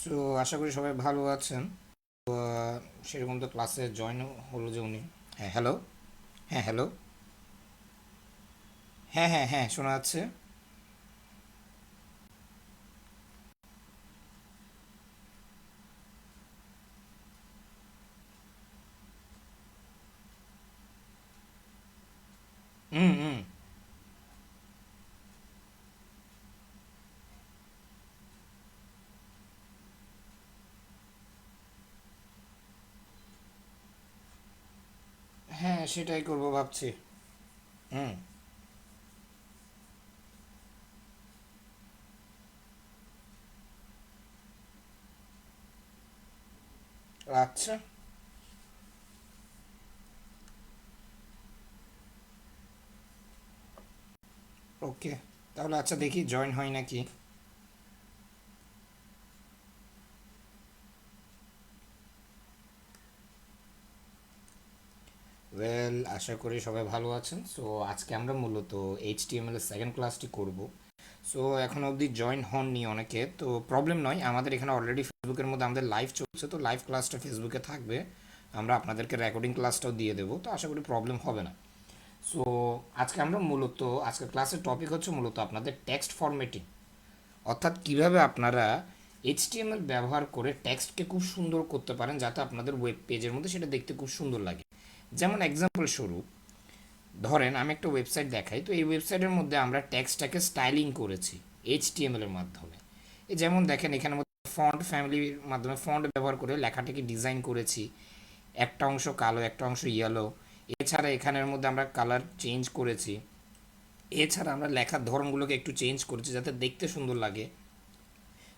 So আশা করি সবাই ভালো আছেন। সেরকম তো ক্লাসে জয়েন হলো যে উনি। হ্যাঁ হ্যালো। হ্যাঁ হ্যালো। হ্যাঁ হ্যাঁ হ্যাঁ শোনা যাচ্ছে। হুম হুম। হ্যাঁ সেটাই করবো ভাবছি। হুম। আচ্ছা। ওকে। তাহলে আচ্ছা দেখি জয়েন হয় নাকি। ওয়েল আশা করি সবাই ভালো আছেন। সো আজকে আমরা মূলত এইচটিএমএল এর সেকেন্ড ক্লাসটি করব। সো এখন অবধি জয়েন হননি অনেকে, তো প্রবলেম নয়, আমাদের এখানে অলরেডি ফেসবুকের মধ্যে আমাদের লাইভ চলছে, তো লাইভ ক্লাসটা ফেসবুকে থাকবে। আমরা আপনাদেরকে রেকর্ডিং ক্লাসটাও দিয়ে দেবো, তো আশা করি প্রবলেম হবে না। সো আজকে আমরা মূলত আজকের ক্লাসের টপিক হচ্ছে মূলত আপনাদের টেক্সট ফরম্যাটিং, অর্থাৎ কিভাবে আপনারা এইচটিএমএল ব্যবহার করে টেক্সটকে খুব সুন্দর করতে পারেন যাতে আপনাদের ওয়েব পেজের মধ্যে সেটা দেখতে খুব সুন্দর লাগে। যেমন এক্সাম্পল স্বরূপ ধরেন আমি একটা ওয়েবসাইট দেখাই, তো এই ওয়েবসাইটের মধ্যে আমরা টেক্সটটাকে স্টাইলিং করেছি এইচটিএমএল এর মাধ্যমে। এই যেমন দেখেন এখানে ফন্ট ফ্যামিলির মাধ্যমে ফন্ট ব্যবহার করে লেখাটাকে ডিজাইন করেছি। একটা অংশ কালো, একটা অংশ ইয়েলো। এছাড়া এখানের মধ্যে আমরা কালার চেঞ্জ করেছি। এছাড়া আমরা লেখার ধরনগুলোকে একটু চেঞ্জ করেছি যাতে দেখতে সুন্দর লাগে।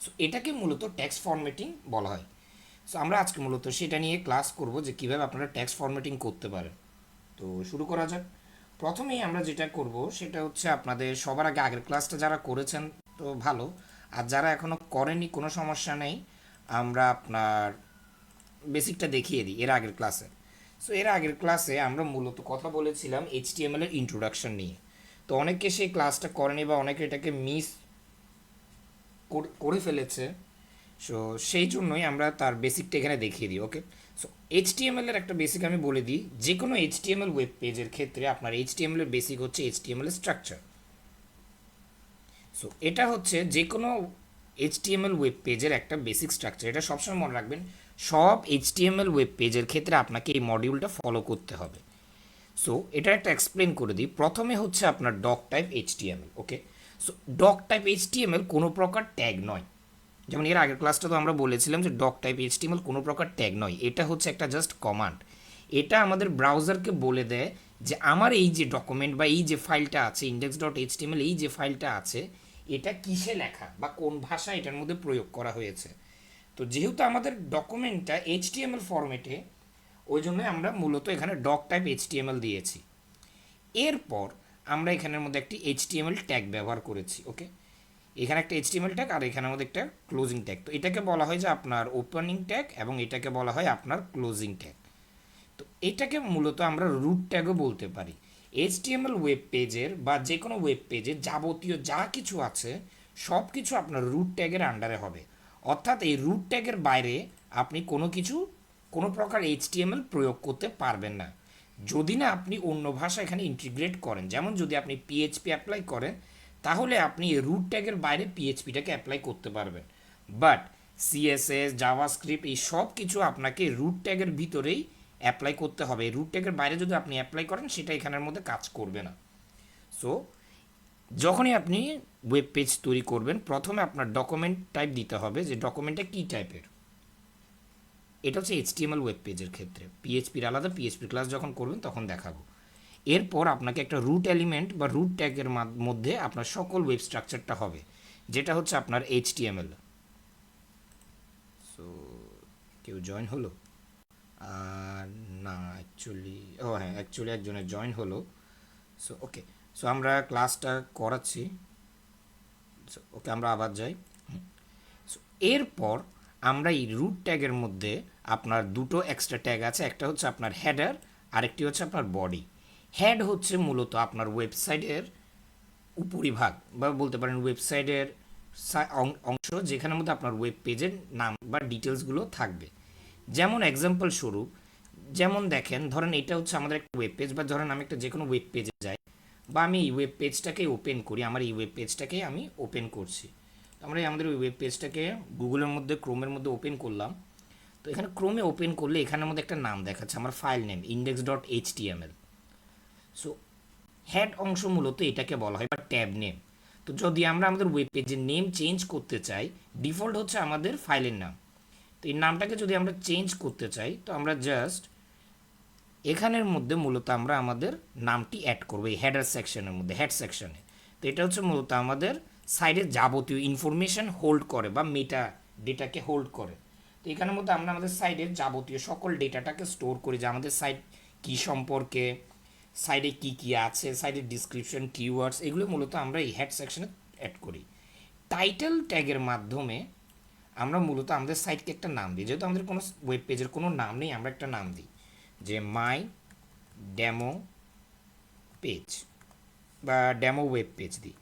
সো এটাকে মূলত টেক্সট ফরম্যাটিং বলা হয়। সো আমরা আজকে মূলত সেটা নিয়ে ক্লাস করব যে কীভাবে আপনারা টেক্সট ফরম্যাটিং করতে পারেন। তো শুরু করা যাক। প্রথমেই আমরা যেটা করব সেটা হচ্ছে আপনাদের সবার আগে আগের ক্লাসটা যারা করেছেন তো ভালো, আর যারা এখনও করেনি কোনো সমস্যা নেই। আমরা আপনার বেসিকটা দেখিয়ে দিই এর আগের ক্লাসে। সো এর আগের ক্লাসে আমরা মূলত কথা বলেছিলাম এইচটিএমএল এর ইন্ট্রোডাকশন নিয়ে। তো অনেকে সেই ক্লাসটা করেনি বা অনেকে এটাকে মিস করে ফেলেছে। সো সেই জন্যই আমরা তার বেসিকটা এখানে দেখিয়ে দিই। ওকে। সো এইচটিএমএল এর একটা বেসিক আমি বলে দিই। যে কোনো এইচটিএমএল ওয়েব পেজের ক্ষেত্রে আপনার এইচটিএমএল এর বেসিক হচ্ছে এইচটিএমএল এর স্ট্রাকচার। সো এটা হচ্ছে যে কোনো এইচটিএমএল ওয়েব পেজের একটা বেসিক স্ট্রাকচার, এটা সবসময় মনে রাখবেন। সব এইচটিএমএল ওয়েব পেজের ক্ষেত্রে আপনাকে এই মডিউলটা ফলো করতে হবে। সো এটা একটা এক্সপ্লেন করে দিই। প্রথমে হচ্ছে আপনার ডক টাইপ এইচটিএমএল। ওকে। সো ডক টাইপ এইচটিএমএল কোনো প্রকার ট্যাগ নয়। যেমন এর আগের ক্লাসটা তো আমরা বলেছিলাম যে ডক টাইপ এইচটিএমএল কোনো প্রকার ট্যাগ নয়, এটা হচ্ছে একটা জাস্ট কমান্ড। এটা আমাদের ব্রাউজারকে বলে দেয় যে আমার এই যে ডকুমেন্ট বা এই যে ফাইলটা আছে ইন্ডেক্স ডট এইচটিএমএল, এই যে ফাইলটা আছে এটা কিসে লেখা বা কোন ভাষা এটার মধ্যে প্রয়োগ করা হয়েছে। তো যেহেতু আমাদের ডকুমেন্টটা এইচটিএমএল ফরম্যাটে, ওই জন্য আমরা মূলত এখানে ডক টাইপ এইচটিএমএল দিয়েছি। এরপর আমরা এখানের মধ্যে একটি এইচটিএমএল ট্যাগ ব্যবহার করেছি। ওকে। এখানে একটা এইচটিএমএল ট্যাগ আর এখানের মধ্যে একটা ক্লোজিং ট্যাগ। তো এটাকে বলা হয় যে আপনার ওপেনিং ট্যাগ এবং এটাকে বলা হয় আপনার ক্লোজিং ট্যাগ। তো এটাকে মূলত আমরা রুট ট্যাগও বলতে পারি। এইচটিএমএল ওয়েব পেজের বা যে কোনো ওয়েব পেজে যাবতীয় যা কিছু আছে সব কিছু আপনার রুট ট্যাগের আন্ডারে হবে। অর্থাৎ এই রুট ট্যাগের বাইরে আপনি কোনো কিছু কোনো প্রকার এইচটিএমএল প্রয়োগ করতে পারবেন না, যদি না আপনি অন্য ভাষা এখানে ইন্টিগ্রেট করেন। যেমন যদি আপনি পিএইচপি অ্যাপ্লাই করেন তাহলে আপনি রুট ট্যাগের বাইরে পিএইচপিটাকে অ্যাপ্লাই করতে পারবেন। বাট সিএসএস জাভাস্ক্রিপ্ট এই সব কিছু আপনাকে রুট ট্যাগের ভিতরেই অ্যাপ্লাই করতে হবে। রুট ট্যাগের বাইরে যদি আপনি অ্যাপ্লাই করেন সেটা এখানের মধ্যে কাজ করবে না। সো যখনই আপনি ওয়েব পেজ তৈরি করবেন প্রথমে আপনার ডকুমেন্ট টাইপ দিতে হবে যে ডকুমেন্টটা কী টাইপের। এটা হচ্ছে এইচটিএমএল ওয়েব পেজের ক্ষেত্রে। পিএইচপির আলাদা, পিএইচপি ক্লাস যখন করবেন তখন দেখাবো। এরপর আপনাকে একটা রুট এলিমেন্ট বা রুট ট্যাগের মধ্যে আপনার সকল ওয়েব স্ট্রাকচারটা হবে, যেটা হচ্ছে আপনার এইচটিএমএল। সো কেউ জয়েন হলো? আর না অ্যাকচুয়ালি, ও হ্যাঁ অ্যাকচুয়ালি একজনের জয়েন হলো। So okay. সো আমরা ক্লাসটা করাচ্ছি। সো ওকে আমরা আবার যাই। সো এরপর আমরা এই রুট ট্যাগের মধ্যে আপনার দুটো এক্সট্রা ট্যাগ আছে, একটা হচ্ছে আপনার হেডার, আরেকটি হচ্ছে আপনার বডি। হেড হচ্ছে মূলত আপনার ওয়েবসাইটের উপরিভাগ বা বলতে পারেন ওয়েবসাইটের অংশ যেখানের মধ্যে আপনার ওয়েব পেজের নাম বা ডিটেলসগুলো থাকবে। যেমন এক্সাম্পল স্বরূপ, যেমন দেখেন, ধরেন এটা হচ্ছে আমাদের একটা ওয়েব পেজ, বা ধরেন আমি একটা যে কোনো ওয়েব পেজে যাই, বা আমি এই ওয়েব পেজটাকে ওপেন করি, আমার এই ওয়েব পেজটাকে আমি ওপেন করছি। আমরা আমাদের ওই ওয়েব পেজটাকে গুগলের মধ্যে, ক্রোমের মধ্যে ওপেন করলাম। তো এখানে ক্রোমে ওপেন করলে এখানের মধ্যে একটা নাম দেখাচ্ছে, আমার file name index.html। So head অংশ মূলত এটাকে বলা হয়, বা ট্যাব নেম। তো যদি আমরা আমাদের ওয়েব পেজের নেম চেঞ্জ করতে চাই, ডিফল্ট হচ্ছে আমাদের ফাইলের নাম। তো এই নামটাকে যদি আমরা চেঞ্জ করতে চাই, তো আমরা জাস্ট এখানের মধ্যে মূলত আমরা আমাদের নামটি অ্যাড করবো এই হেডার সেকশনের মধ্যে, হেড সেকশনে। তো এটা হচ্ছে মূলত আমাদের সাইডের যাবতীয় ইনফরমেশন হোল্ড করে, বা মেটা ডেটাকে হোল্ড করে। তো এখানের মধ্যে আমরা আমাদের সাইডের যাবতীয় সকল ডেটাটাকে স্টোর করি, যে আমাদের সাইট কী সম্পর্কে, সাইডে কি কি আছে, সাইডের ডিসক্রিপশন, কিওয়ার্ডস, এগুলো মূলত আমরা এই হেড সেকশনে অ্যাড করি। টাইটেল ট্যাগের মাধ্যমে আমরা মূলত আমাদের সাইটকে একটা নাম দিই। যেহেতু আমাদের কোনো ওয়েব পেজের কোনো নাম নেই, আমরা একটা নাম দিই, যে মাই ডেমো পেজ, বা ডেমো ওয়েব পেজ দিই।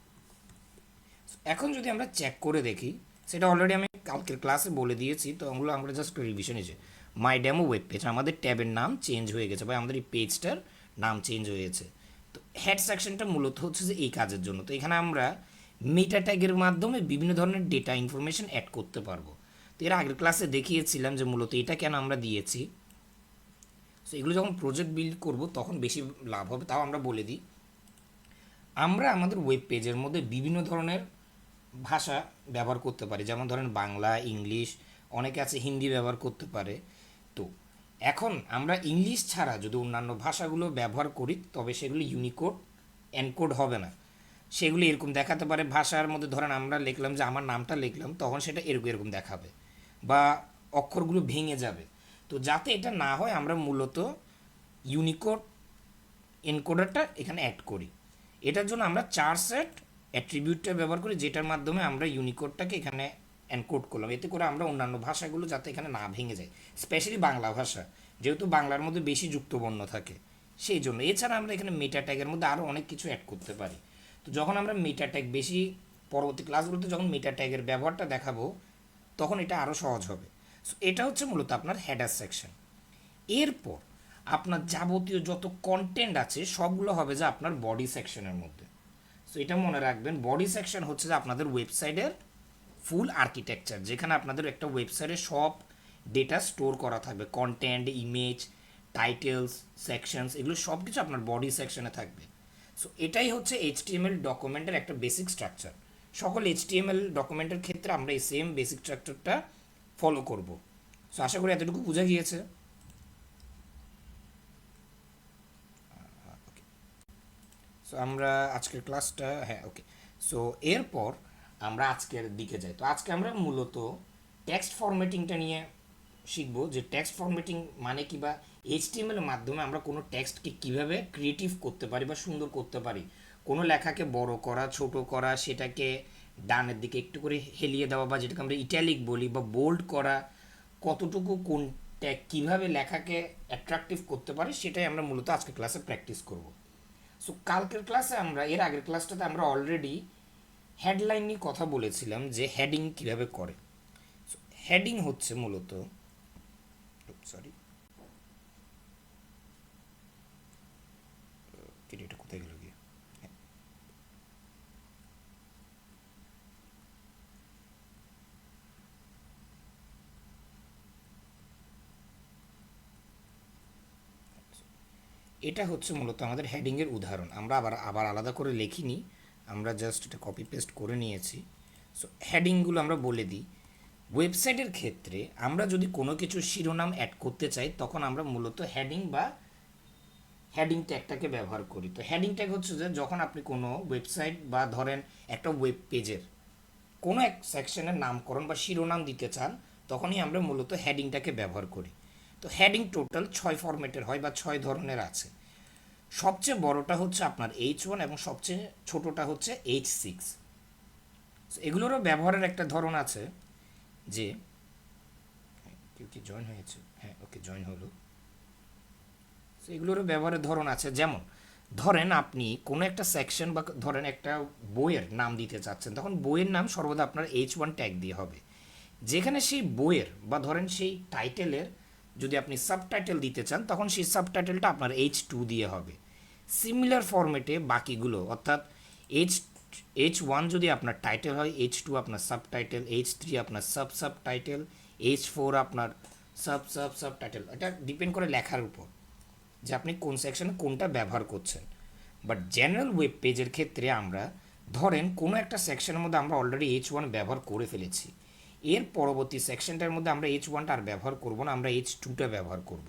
এখন যদি আমরা চেক করে দেখি, সেটা অলরেডি আমি কালকের ক্লাসে বলে দিয়েছি, তো ওগুলো আমরা জাস্ট রিভিশন এসে মাই ডেমো ওয়েব পেজ, আমাদের ট্যাবের নাম চেঞ্জ হয়ে গেছে, বা আমাদের এই পেজটার নাম চেঞ্জ হয়েছে। তো হেড সেকশনটা মূলত হচ্ছে যে এই কাজের জন্য। তো এখানে আমরা মেটা ট্যাগের মাধ্যমে বিভিন্ন ধরনের ডেটা ইনফরমেশন অ্যাড করতে পারবো। তো এর আগের ক্লাসে দেখিয়েছিলাম যে মূলত এটা কেন আমরা দিয়েছি। সো এগুলো যখন প্রজেক্ট বিল্ড করব তখন বেশি লাভ হবে, তাও আমরা বলে দিই। আমরা আমাদের ওয়েব পেজের মধ্যে বিভিন্ন ধরনের ভাষা ব্যবহার করতে পারি, যেমন ধরেন বাংলা, ইংলিশ, অনেকে আছে হিন্দি ব্যবহার করতে পারে। তো এখন আমরা ইংলিশ ছাড়া যদি অন্যান্য ভাষাগুলো ব্যবহার করি, তবে সেগুলো ইউনিকোড এনকোড হবে না। সেগুলি এরকম দেখাতে পারে, ভাষার মধ্যে ধরেন আমরা লিখলাম যে আমার নামটা লিখলাম, তখন সেটা এরকম এরকম দেখাবে, বা অক্ষরগুলো ভেঙে যাবে। তো যাতে এটা না হয়, আমরা মূলত ইউনিকোড এনকোডারটা এখানে অ্যাড করি। এটার জন্য আমরা 4 সেট অ্যাট্রিবিউটটা ব্যবহার করি, যেটার মাধ্যমে আমরা ইউনিকোডটাকে এখানে এনকোড করলাম। এতে করে আমরা অন্যান্য ভাষাগুলো যাতে এখানে না ভেঙে যায়, স্পেশালি বাংলা ভাষা, যেহেতু বাংলার মধ্যে বেশি যুক্তবর্ণ থাকে, সেই জন্য। এছাড়া আমরা এখানে মেটা ট্যাগের মধ্যে আরও অনেক কিছু অ্যাড করতে পারি। তো যখন আমরা মেটা ট্যাগ বেশি, পরবর্তী ক্লাসগুলোতে যখন মেটা ট্যাগের ব্যবহারটা দেখাবো, তখন এটা আরও সহজ হবে। সো এটা হচ্ছে মূলত আপনার হেডার সেকশন। এরপর আপনার যাবতীয় যত কন্টেন্ট আছে সবগুলো হবে যে আপনার বডি সেকশনের মধ্যে। সো এটা মনে রাখবেন, বডি সেকশন হচ্ছে যে আপনাদের ওয়েবসাইটের ফুল আর্কিটেকচার, যেখানে আপনাদের একটা ওয়েবসাইটে সব ডেটা স্টোর করা থাকবে, কন্টেন্ট, ইমেজ, টাইটেলস, সেকশনস, এগুলো সব কিছু আপনার বডি সেকশনে থাকবে। সো এটাই হচ্ছে এইচটিএমএল ডকুমেন্টের একটা বেসিক স্ট্রাকচার। সকল এইচটিএমএল ডকুমেন্টের ক্ষেত্রে আমরা এই সেম বেসিক স্ট্রাকচারটা ফলো করব। সো আশা করি এতটুকু বোঝা গিয়েছে। সো আমরা আজকের ক্লাসটা, হ্যাঁ ওকে। সো এরপর আমরা আজকের দিকে যাই। তো আজকে আমরা মূলত টেক্সট ফরম্যাটিংটা নিয়ে শিখবো, যে টেক্সট ফরম্যাটিং মানে কি, বা এইচটিএমএল এর মাধ্যমে আমরা কোনো টেক্সটকে কীভাবে ক্রিয়েটিভ করতে পারি বা সুন্দর করতে পারি। কোনো লেখাকে বড় করা, ছোট করা, সেটাকে ডানের দিকে একটু করে হেলিয়ে দেওয়া, বা যেটাকে আমরা ইটালিক বলি, বা বোল্ড করা, কতটুকু কোন ট্যাগ কীভাবে লেখাকে অ্যাট্রাকটিভ করতে পারে, সেটাই আমরা মূলত আজকে ক্লাসে প্র্যাকটিস করব। সো কালকের ক্লাসে আমরা, এর আগের ক্লাসটাতে আমরা অলরেডি হেডলাইন নিয়ে কথা বলেছিলাম, যে হেডিং কিভাবে করে। সো হেডিং হচ্ছে মূলত, সরি এটা কোথায় গেল গিয়ে, এটা হচ্ছে মূলত আমাদের হেডিংয়ের উদাহরণ। আমরা আবার আবার আলাদা করে লিখিনি, আমরা জাস্ট এটা কপি পেস্ট করে নিয়েছি। সো হেডিংগুলো আমরা বলে দিই। ওয়েবসাইটের ক্ষেত্রে আমরা যদি কোনো কিছু শিরোনাম অ্যাড করতে চাই, তখন আমরা মূলত হেডিং বা হেডিং ট্যাগটাকে ব্যবহার করি। তো হেডিং ট্যাগ হচ্ছে যে যখন আপনি কোনো ওয়েবসাইট, বা ধরেন একটা ওয়েব পেজের কোনো এক সেকশনের নামকরণ বা শিরোনাম দিতে চান, তখনই আমরা মূলত হেডিংটাকে ব্যবহার করি। তো হেডিং টোটাল 6 ফরম্যাটের হয়, বা 6 ধরনের আছে। সবচেয়ে বড়টা হচ্ছে আপনার H1, এবং সবচেয়ে ছোটটা হচ্ছে H6। এগুলোরও ব্যবহারের একটা ধরন আছে, যে কেউ কি জয়েন হয়েছে, হ্যাঁ ওকে জয়েন হলো। এগুলোরও ব্যবহারের ধরন আছে, যেমন ধরেন আপনি কোনো একটা সেকশন বা ধরেন একটা বইয়ের নাম দিতে চাচ্ছেন, তখন বইয়ের নাম সর্বদা আপনার H1 ট্যাগ দিয়ে হবে। যেখানে সেই বইয়ের বা ধরেন সেই টাইটেলের যদি আপনি সাবটাইটেল দিতে চান, তখন সেই সাবটাইটেলটা আপনার H2 দিয়ে হবে। সিমিলার ফরম্যাটে বাকিগুলো, অর্থাৎ এইচ H1 যদি আপনার টাইটেল হয়, H2 আপনার সাবটাইটেল, H3 আপনার সাবটাইটেল, H4 আপনার সাবটাইটেল। এটা ডিপেন্ড করে লেখার উপর যে আপনি কোন সেকশনে কোনটা ব্যবহার করছেন। বাট জেনারেল ওয়েব পেজের ক্ষেত্রে আমরা ধরেন কোনো একটা সেকশনের মধ্যে আমরা অলরেডি H1 ব্যবহার করে ফেলেছি, এর পরবর্তী সেকশনটার মধ্যে আমরা H1টা আর ব্যবহার করব না, আমরা H2টা ব্যবহার করব।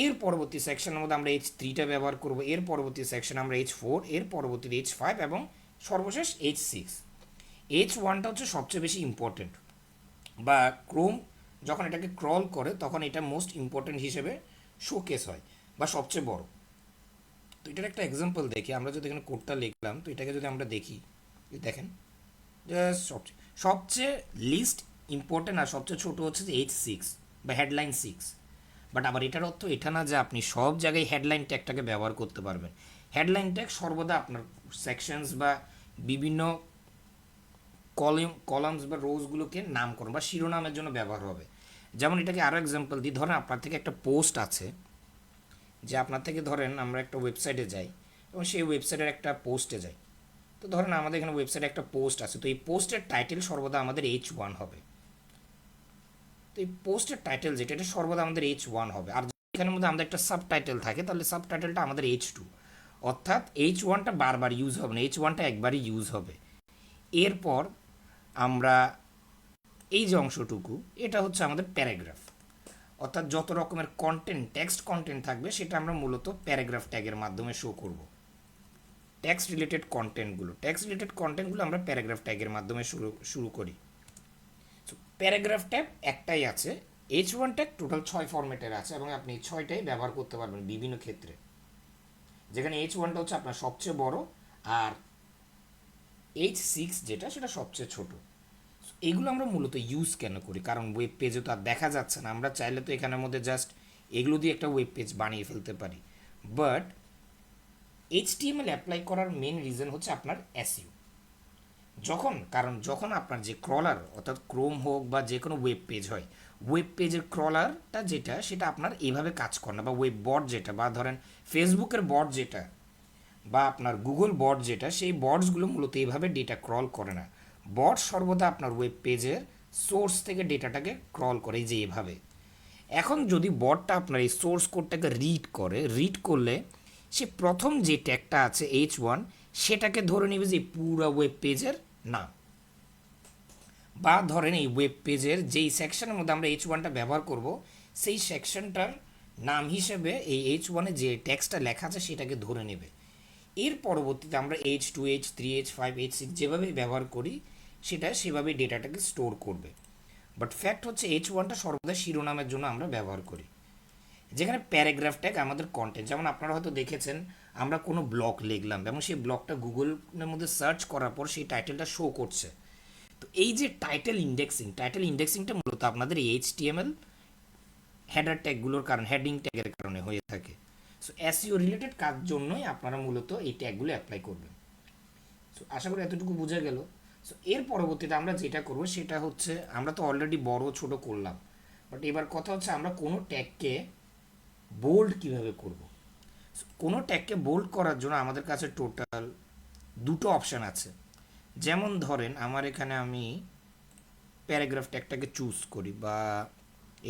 এর পরবর্তী সেকশনের মধ্যে আমরা H3টা ব্যবহার করব, এর পরবর্তী সেকশনে আমরা H4, এর পরবর্তীতে H5 এবং সর্বশেষ H6। H1টা হচ্ছে সবচেয়ে বেশি ইম্পর্টেন্ট, বা ক্রোম যখন এটাকে ক্রল করে তখন এটা মোস্ট ইম্পর্টেন্ট হিসেবে শোকেস হয় বা সবচেয়ে বড়। তো এটার একটা এক্সাম্পল দেখি, আমরা যদি এখানে কোডটা লিখলাম, তো এটাকে যদি আমরা দেখি, দেখেন জাস্ট সবচেয়ে সবচেয়ে লিস্ট ইম্পর্টেন্ট আর সবচেয়ে ছোটো হচ্ছে যে H6 বা হেডলাইন 6। বাট আবার এটার অর্থ এটা না যে আপনি সব জায়গায় হেডলাইন ট্যাগটাকে ব্যবহার করতে পারবেন। হেডলাইন ট্যাগ সর্বদা আপনার সেকশনস বা বিভিন্ন কলামস বা রোজগুলোকে নামকরণ বা শিরোনামের জন্য ব্যবহার হবে। যেমন এটাকে আরও এক্সাম্পল দিই, ধরেন আপনার থেকে একটা পোস্ট আছে, যে আপনার থেকে ধরেন আমরা একটা ওয়েবসাইটে যাই এবং সেই ওয়েবসাইটের একটা পোস্টে যাই। তো ধরেন আমাদের এখানে ওয়েবসাইটে একটা পোস্ট আছে, তো এই পোস্টের টাইটেল সর্বদা আমাদের H1 হবে। তো এই পোস্টের টাইটেল যেটা, এটা সর্বদা আমাদের H1 হবে। আর এখানের মধ্যে আমাদের একটা সাবটাইটেল থাকে, তাহলে সাবটাইটেলটা আমাদের H2। অর্থাৎ H1টা বারবার ইউজ হবে না, H1টা একবারই ইউজ হবে। এরপর আমরা এই যে অংশটুকু, এটা হচ্ছে আমাদের প্যারাগ্রাফ। অর্থাৎ যত রকমের কন্টেন্ট, টেক্সট কন্টেন্ট থাকবে সেটা আমরা মূলত প্যারাগ্রাফ ট্যাগের মাধ্যমে শো করব। টেক্সট রিলেটেড কন্টেন্টগুলো আমরা প্যারাগ্রাফ ট্যাগের মাধ্যমে শুরু করি। প্যারাগ্রাফ ট্যাগ একটাই আছে, H1 ট্যাগ টোটাল 6 ফরম্যাটের আছে এবং আপনি 6টাই ব্যবহার করতে পারবেন বিভিন্ন ক্ষেত্রে, যেখানে H1টা হচ্ছে আপনার সবচেয়ে বড় আর H6 যেটা সেটা সবচেয়ে ছোট। এগুলো আমরা মূলত ইউজ কেন করি? কারণ ওয়েব পেজে তো আর দেখা যাচ্ছে না, আমরা চাইলে তো এখানের মধ্যে জাস্ট এগুলো দিয়ে একটা ওয়েব পেজ বানিয়ে ফেলতে পারি। বাট HTML অ্যাপ্লাই করার মেন রিজন হচ্ছে আপনার এসইও। যখন আপনার যে ক্রলার, অর্থাৎ ক্রোম হোক বা যে কোনো ওয়েব পেজ হয়, ওয়েব পেজের ক্রলারটা যেটা সেটা আপনার এইভাবে কাজ করে না, বা ওয়েব বট যেটা, বা ধরেন ফেসবুকের বট যেটা, বা আপনার গুগল বট যেটা, সেই বটসগুলো মূলত এইভাবে ডেটা ক্রল করে না। বট সর্বদা আপনার ওয়েব পেজের সোর্স থেকে ডেটাটাকে ক্রল করে, এই যে এভাবে। এখন যদি বটটা আপনার এই সোর্স কোডটাকে রিড করলে সে প্রথম যে ট্যাগটা আছে H1, সেটাকে ধরে নেবে যে পুরো ওয়েব পেজের নাম, বা ধরেন এই ওয়েব পেজের যেই সেকশনের মধ্যে আমরা H1টা ব্যবহার করব, সেই সেকশনটার নাম হিসেবে এই H1-এ যে ট্যাক্সটা লেখা আছে সেটাকে ধরে নেবে। এর পরবর্তীতে আমরা H2, H3, H5, H6 যেভাবে ব্যবহার করি সেটা সেভাবে ডেটাটাকে স্টোর করবে। বাট ফ্যাক্ট হচ্ছে H1টা সর্বদা শিরোনামের জন্য আমরা ব্যবহার করি। যেখানে প্যারাগ্রাফ ট্যাগ আমাদের কন্টেন্ট, যেমন আপনারা হয়তো দেখেছেন আমরা কোনো ব্লগ লিখলাম এবং সেই ব্লগটা গুগলের মধ্যে সার্চ করার পর সেই টাইটেলটা শো করছে। তো এই যে টাইটেল ইন্ডেক্সিংটা মূলত আপনাদের এই HTML হেডার ট্যাগগুলোর কারণে, হেডিং ট্যাগের কারণে হয়ে থাকে। সো এসইও রিলেটেড কাজ জন্যই আপনারা মূলত এই ট্যাগগুলো অ্যাপ্লাই করবেন। সো আশা করি এতটুকু বোঝা গেল। সো এর পরবর্তীতে আমরা যেটা করব সেটা হচ্ছে, আমরা তো অলরেডি বড় ছোট করলাম, বাট এবার কথা হচ্ছে আমরা কোনো ট্যাগকে বোল্ড কিভাবে করব। কোনো ট্যাগকে বোল্ড করার জন্য আমাদের কাছে টোটাল দুটো অপশান আছে। যেমন ধরেন আমার এখানে আমি প্যারাগ্রাফ ট্যাগটাকে চুজ করি, বা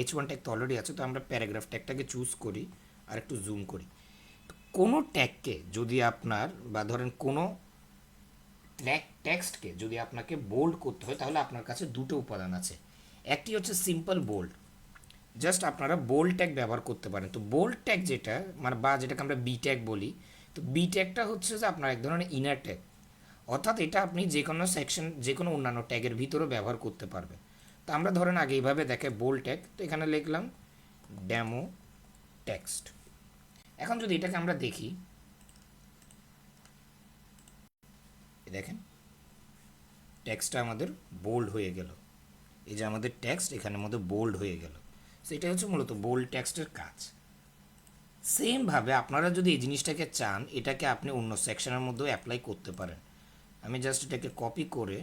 H1 ট্যাগ তো অলরেডি আছে, তো আমরা প্যারাগ্রাফ ট্যাগটাকে চুজ করি আর একটু জুম করি। কোনো ট্যাগকে যদি আপনার, বা ধরেন কোনো টেক্সটকে যদি আপনাকে বোল্ড করতে হয়, তাহলে আপনার কাছে দুটো উপাদান আছে। একটি হচ্ছে সিম্পল বোল্ড, জাস্ট আপনারা বোল্ড ট্যাগ ব্যবহার করতে পারেন। তো বোল্ড ট্যাগ যেটা, মানে বা যেটাকে আমরা বি ট্যাগ বলি, তো বি ট্যাগটা হচ্ছে যে আপনার এক ধরনের ইনার ট্যাগ, অর্থাৎ এটা আপনি যে কোনো সেকশন, যে কোনো অন্যান্য ট্যাগের ভিতরেও ব্যবহার করতে পারবেন। তো আমরা ধরেন আগে এইভাবে দেখে বোল্ড ট্যাগ, তো এখানে লিখলাম ডেমো টেক্সট। এখন যদি এটাকে আমরা দেখি, দেখেন টেক্সটটা আমাদের বোল্ড হয়ে গেল। এই যে আমাদের টেক্সট এখানের মধ্যে বোল্ড হয়ে গেল। সো এটা হচ্ছে মূলত বোল্ড টেক্সটের কাজ। সেমভাবে আপনারা যদি এই জিনিসটাকে চান, এটাকে আপনি অন্য সেকশনের মধ্যেও অ্যাপ্লাই করতে পারেন। আমি জাস্ট এটাকে কপি করে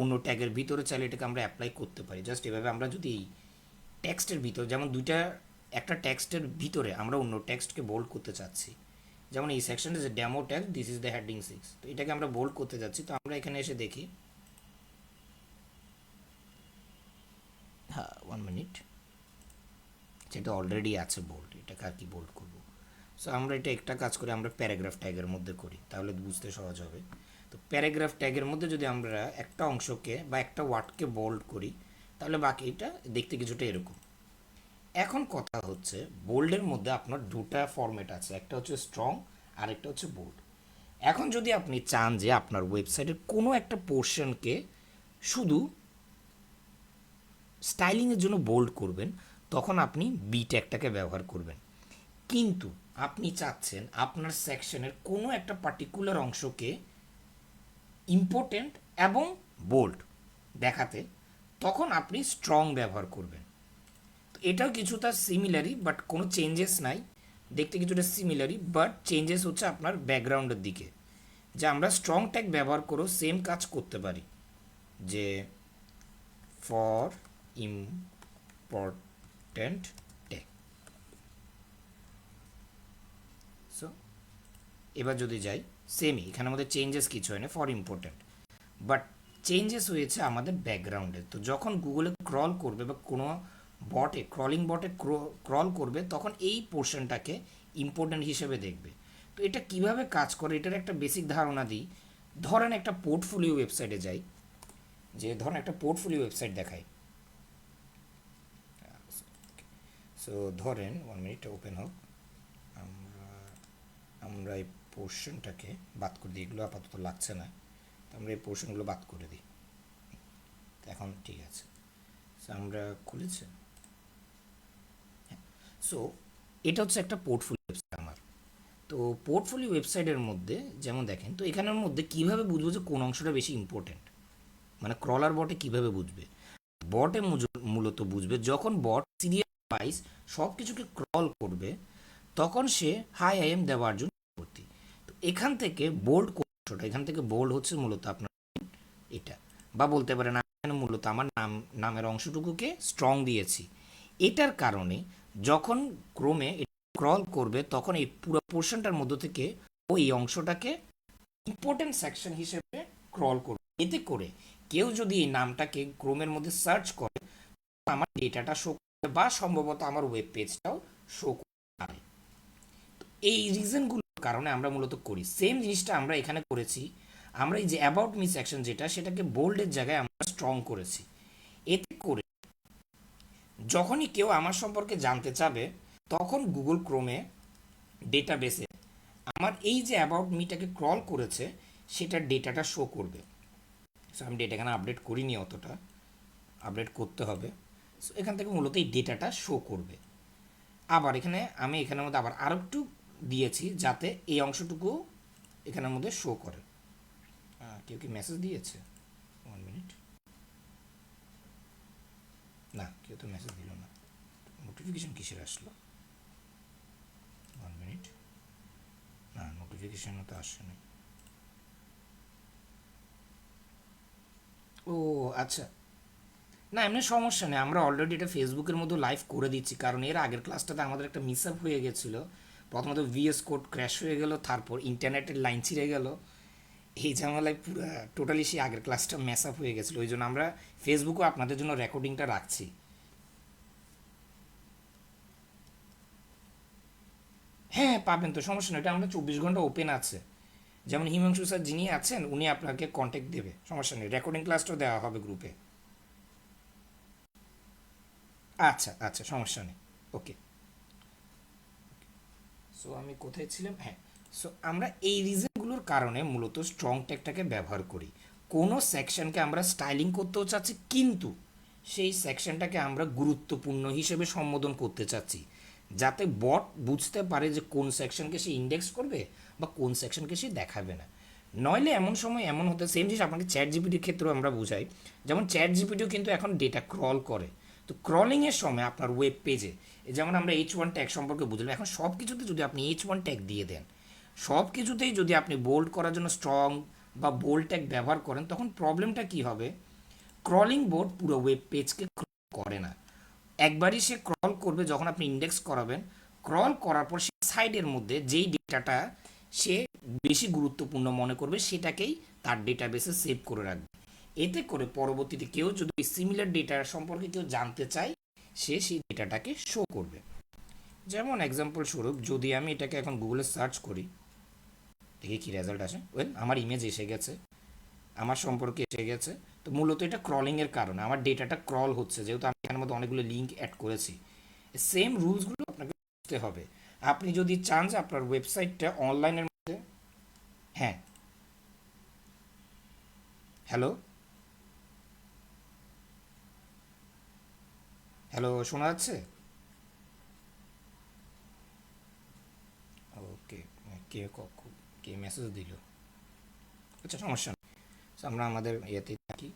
অন্য ট্যাগের ভিতরে চাইলে এটাকে আমরা অ্যাপ্লাই করতে পারি। জাস্ট এভাবে আমরা যদি এই টেক্সটের ভিতরে, যেমন একটা টেক্সটের ভিতরে আমরা অন্য টেক্সটকে বোল্ড করতে চাচ্ছি, যেমন এই সেকশনে যে demo tag, this is the heading 6, তো এটাকে আমরা বোল্ড করতে যাচ্ছি। তো আমরা এখানে এসে দেখি, হ্যাঁ 1 মিনিট, যেটা অলরেডি আছে বোল্ড, এটাকে আর কি বোল্ড করব। সো আমরা এটা একটা কাজ করে আমরা প্যারাগ্রাফ ট্যাগের মধ্যে করি, তাহলে বুঝতে সহজ হবে। তো প্যারাগ্রাফ ট্যাগের মধ্যে যদি আমরা একটা অংশকে বা একটা ওয়ার্ডকে বোল্ড করি, তাহলে বাকিটা দেখতে কিছুটা এরকম। এখন কথা হচ্ছে, বোল্ডের মধ্যে আপনার দুটা ফরম্যাট আছে, একটা হচ্ছে স্ট্রং আর একটা হচ্ছে বোল্ড। এখন যদি আপনি চান যে আপনার ওয়েবসাইটের কোনো একটা পোর্শনকে শুধু স্টাইলিংয়ের জন্য বোল্ড করবেন, তখন আপনি বি ট্যাগটাকে ব্যবহার করবেন। কিন্তু আপনি চাচ্ছেন আপনার সেকশনের কোনো একটা পার্টিকুলার অংশকে ইম্পর্ট্যান্ট এবং বোল্ড দেখাতে, তখন আপনি স্ট্রং ব্যবহার করবেন। তো এটাও কিছুটা সিমিলারই, বাট কোনো চেঞ্জেস নাই, দেখতে কিছুটা সিমিলারই, বাট চেঞ্জেস হচ্ছে আপনার ব্যাকগ্রাউন্ডের দিকে, যে আমরা স্ট্রং ট্যাগ ব্যবহার করেও সেম কাজ করতে পারি, যে ফর ইম্পর্ট্যান্ট ট্যাগ। সো এবার যদি যাই, সেমই, এখানে আমাদের চেঞ্জেস কিছু হয় না ফর ইম্পর্ট্যান্ট, বাট চেঞ্জেস হয়েছে আমাদের ব্যাকগ্রাউন্ডে। তো যখন গুগলে ক্রল করবে বা কোনো ক্রলিং বটে ক্রল করবে, তখন এই পোর্শনটাকে ইম্পর্ট্যান্ট হিসেবে দেখবে। তো এটা কিভাবে কাজ করে, এটার একটা বেসিক ধারণা দিই। ধরেন একটা পোর্টফোলিও ওয়েবসাইটে যাই, যে ধরেন একটা পোর্টফোলিও ওয়েবসাইট দেখাই। সো ধরেন 1 মিনিট ওপেন হোক, আমরা আমরা এই পোর্শনটাকে বাদ করে দিই, এগুলো আপাতত লাগছে না, তো আমরা এই পোর্শনগুলো বাদ করে দিই। এখন ঠিক আছে, সো আমরা খুলেছি। সো এটা হচ্ছে একটা পোর্টফোলিও ওয়েবসাইট আমার। তো পোর্টফোলিও ওয়েবসাইটের মধ্যে যেমন দেখেন, তো এখানের মধ্যে কীভাবে বুঝবো যে কোন অংশটা বেশি ইম্পর্ট্যান্ট, মানে ক্রলার বটে কীভাবে বুঝবে? বটে মূলত বুঝবে যখন বট সিরিয়াল ওয়াইজ সব কিছুকে ক্রল করবে, তখন সে হাই আই এম দেওয়ার জন্য পরবর্তী। তো এখান থেকে বোল্ড অংশটা, এখান থেকে বোল্ড হচ্ছে মূলত আপনার এটা, বা বলতে পারেন এখানে মূলত আমার নামের অংশটুকুকে স্ট্রং দিয়েছি। এটার কারণে যখন ক্রমে ক্রল করবে, তখন এই পুরো পোর্শনটার মধ্য থেকে ওই অংশটাকে ইম্পর্টেন্ট সেকশন হিসেবে ক্রল করবে। এতে করে কেউ যদি এই নামটাকে ক্রোমের মধ্যে সার্চ করে, আমার ডেটাটা শো করবে, বা সম্ভবত আমার ওয়েব পেজটাও শো করতে পারে। এই রিজনগুলোর কারণে আমরা মূলত করি। সেম জিনিসটা আমরা এখানে করেছি। আমরা এই যে অ্যাবাউট মি সেকশন যেটা, সেটাকে বোল্ডের জায়গায় আমরা স্ট্রং করেছি। এতে করে যখনই কেউ আমার সম্পর্কে জানতে চাবে, তখন গুগল ক্রোমে ডেটাবেসে আমার এই যে অ্যাবাউট মিটাকে ক্রল করেছে, সেটার ডেটাটা শো করবে। সো আমি ডেটা এখানে আপডেট করিনি, অতটা আপডেট করতে হবে। সো এখান থেকে মূলত এই ডেটাটা শো করবে। আবার আমি এখানের মধ্যে আবার আরও একটু দিয়েছি, যাতে এই অংশটুকু এখানের মধ্যে শো করে। কেউ কি মেসেজ দিয়েছে? 1 মিনিট, না কেউ তো মেসেজ দিল না, নোটিফিকেশন কিসের আসলো? 1 মিনিট, না নোটিফিকেশনও তো আসেনি। ও আচ্ছা, না এমনি সমস্যা নেই, আমরা অলরেডি এটা ফেসবুকের মধ্যে লাইভ করে দিচ্ছি, কারণ এর আগের ক্লাসটাতে আমাদের একটা মিস আপ হয়ে গেছিলো। প্রথমত ভিএস কোড ক্র্যাশ হয়ে গেল, তারপর ইন্টারনেটের লাইন ছিঁড়ে গেল, এই ঝামেলায় পুরো টোটালি সেই আগের ক্লাসটা মেস আপ হয়ে গেছিলো। ওই জন্য আমরা ফেসবুকেও আপনাদের জন্য রেকর্ডিংটা রাখছি। হ্যাঁ পাবেন, তো সমস্যা নেই, এটা আমাদের 24 ঘন্টা ওপেন আছে। যেমন হিমাংশু স্যার যিনি আছেন, উনি আপনাকে কন্ট্যাক্ট দেবে, সমস্যা নেই, রেকর্ডিং ক্লাসটাও দেওয়া হবে গ্রুপে। আচ্ছা আচ্ছা, সমস্যা নেই, ওকে। সো আমি কোথায় ছিলাম? হ্যাঁ, সো আমরা এই রিজনগুলোর কারণে মূলত স্ট্রং ট্যাগটাকে ব্যবহার করি। কোনো সেকশনকে আমরা স্টাইলিং করতেও চাচ্ছি, কিন্তু সেই সেকশনটাকে আমরা গুরুত্বপূর্ণ হিসেবে সম্বোধন করতে চাচ্ছি, যাতে বট বুঝতে পারে যে কোন সেকশনকে সে ইন্ডেক্স করবে বা কোন সেকশনকে সে দেখাবে না। নইলে এমন সময় এমন হতে, সেম জিনিস আপনাকে চ্যাট জিপিটির ক্ষেত্রেও আমরা বুঝাই। যেমন চ্যাট জিপিটিও কিন্তু এখন ডেটা ক্রল করে। তো ক্রলিংয়ের সময় আপনার ওয়েব পেজে যেমন আমরা H1 ট্যাগ সম্পর্কে বুঝলাম, এখন সব কিছুতে যদি আপনি H1 ট্যাগ দিয়ে দেন, সব কিছুতেই যদি আপনি বোল্ড করার জন্য স্ট্রং বা বোল্ড ট্যাগ ব্যবহার করেন, তখন প্রবলেমটা কি হবে, ক্রলিং বোর্ড পুরো ওয়েব পেজকে করে না। একবারই সে ক্রল করবে যখন আপনি ইন্ডেক্স করাবেন, ক্রল করার পর সে সাইডের মধ্যে যেই ডেটাটা সে বেশি গুরুত্বপূর্ণ মনে করবে সেটাকেই তার ডেটাবেসে সেভ করে রাখবে। এতে করে পরবর্তীতে কেউ যদি সিমিলার ডেটা সম্পর্কে কেউ জানতে চায়, সে সেই ডেটাটাকে শো করবে। যেমন এক্সাম্পল স্বরূপ যদি আমি এটাকে এখন গুগলে সার্চ করি, দেখি কী রেজাল্ট আসে। ওয়েল, আমার ইমেজ এসে গেছে, আমার সম্পর্কে এসে গেছে। তো মূলত এটা ক্রলিংয়ের কারণে আমার ডেটাটা ক্রল হচ্ছে, যেহেতু আমি এখানের মধ্যে অনেকগুলো লিঙ্ক অ্যাড করেছি। সেম রুলসগুলো আপনাকে বুঝতে হবে। আপনি যদি চান যে আপনার ওয়েবসাইটটা অনলাইনের মধ্যে, হ্যাঁ, হ্যালো হ্যালো, শোনা যাচ্ছে? ওকে, কে কে মেসেজ দিল? আচ্ছা, সমস্যা নেই। So, আমরা আমাদের ইয়েতে থাকি।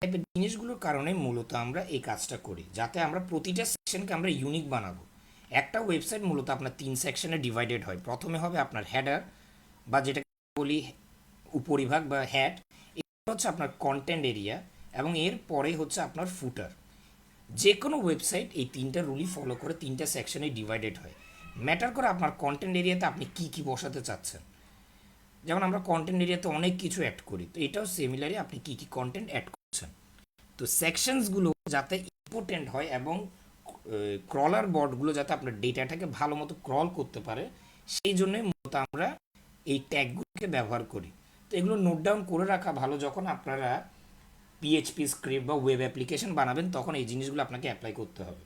টাইপের জিনিসগুলোর কারণে মূলত আমরা এই কাজটা করি, যাতে আমরা প্রতিটা সেকশনকে আমরা ইউনিক বানাবো। একটা ওয়েবসাইট মূলত আপনার 3 সেকশনে ডিভাইডেড হয়। প্রথমে হবে আপনার হেডার, বা যেটাকে বলি উপরিভাগ বা হ্যাড। এটা হচ্ছে আপনার কন্টেন্ট এরিয়া, এবং এর পরে হচ্ছে আপনার ফুটার। যে কোনো ওয়েবসাইট এই তিনটা রুলই ফলো করে 3টা সেকশনে ডিভাইডেড হয়। ম্যাটার করে আপনার কন্টেন্ট এরিয়াতে আপনি কি কি বসাতে চাচ্ছেন। যেমন আমরা কন্টেন্ট এরিয়াতে অনেক কিছু অ্যাড করি, তো এটাও সিমিলারই আপনি কি কি কন্টেন্ট অ্যাড করছেন। তো সেকশনসগুলো যাতে ইম্পর্টেন্ট হয় এবং ক্রলার বটগুলো যাতে আপনার ডেটাটাকে ভালো মতো ক্রল করতে পারে, সেই জন্যই মূলত আমরা এই ট্যাগগুলোকে ব্যবহার করি। তো এগুলো নোট ডাউন করে রাখা ভালো, যখন আপনারা পিএইচপি স্ক্রিপ্ট বা ওয়েব অ্যাপ্লিকেশন বানাবেন তখন এই জিনিসগুলো আপনাকে অ্যাপ্লাই করতে হবে।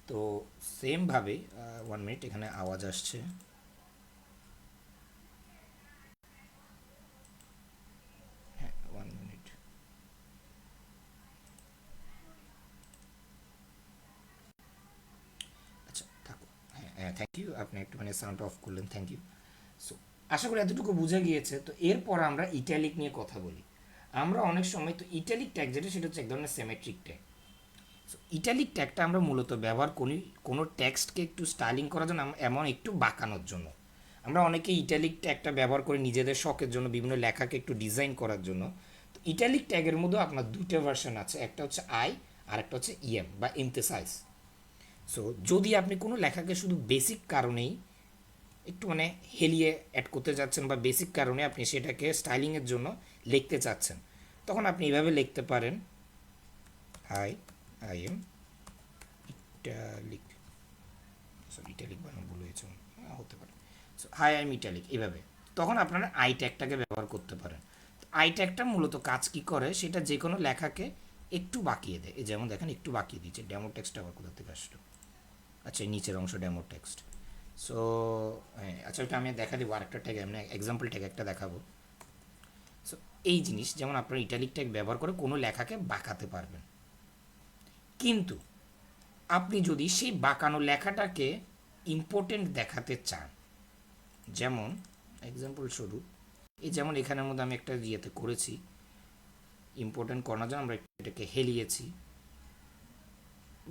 তো সেমভাবে 1 মিনিট, এখানে আওয়াজ আসছে। হ্যাঁ, 1 মিনিট। আচ্ছা, থাকো। হ্যাঁ হ্যাঁ, থ্যাংক ইউ, আপনি একটু মানে সাউন্ড অফ করলেন, থ্যাংক ইউ। সো আশা করি এতটুকু বোঝা গিয়েছে। তো এরপর আমরা ইটালিক নিয়ে কথা বলি। আমরা অনেক সময় তো ইটালিক ট্যাগ যেটা, সেটা হচ্ছে এক ধরনের সেমেট্রিক ট্যাগ। সো ইটালিক ট্যাগটা আমরা মূলত ব্যবহার করি কোনো টেক্সটকে একটু স্টাইলিং করার জন্য, এমন একটু বাঁকানোর জন্য। আমরা অনেকে ইটালিক ট্যাগটা ব্যবহার করি নিজেদের শখের জন্য, বিভিন্ন লেখাকে একটু ডিজাইন করার জন্য। তো ইটালিক ট্যাগের মধ্যে আপনার দুটো ভার্সন আছে, একটা হচ্ছে আই আর একটা হচ্ছে ইএম বা এমফেসাইজ। সো যদি আপনি কোনো লেখাকে শুধু বেসিক কারণেই একটু মানে হেলিয়ে অ্যাড করতে চাচ্ছেন, বা বেসিক কারণে আপনি সেটাকে স্টাইলিংয়ের জন্য লিখতে চাচ্ছেন, তখন আপনি এভাবে লিখতে পারেন, hi I am italic, sorry italic বানান ভুল হয়েছে, হতে পারে। So hi I am italic, এভাবে তখন আপনারা আই ট্যাগটাকে ব্যবহার করতে পারেন। আই ট্যাগটা মূলত কাজ কী করে, সেটা যে কোনো লেখাকে একটু বাঁকিয়ে দেয়। এই যেমন দেখেন একটু বাঁকিয়ে দিচ্ছে। ডেমো টেক্সট আবার কোথা থেকে আসলো? আচ্ছা, নিচের অংশ ডেমো টেক্সট। সো আচ্ছা, ওটা আমি দেখা দেবো আরেকটা ট্যাগ, এমনি এক্সাম্পল ট্যাগ একটা দেখাবো। সো এই জিনিস যেমন আপনার ইটালিক ট্যাগ ব্যবহার করে কোনো লেখাকে বাঁকাতে পারবেন, কিন্তু আপনি যদি সেই বাঁকানো লেখাটাকে ইম্পর্টেন্ট দেখাতে চান, যেমন এক্সাম্পল স্বরূপ এই যেমন এখানের মধ্যে আমি একটা ইয়েতে করেছি, ইম্পর্টেন্ট করার জন্য আমরা এটাকে হেলিয়েছি,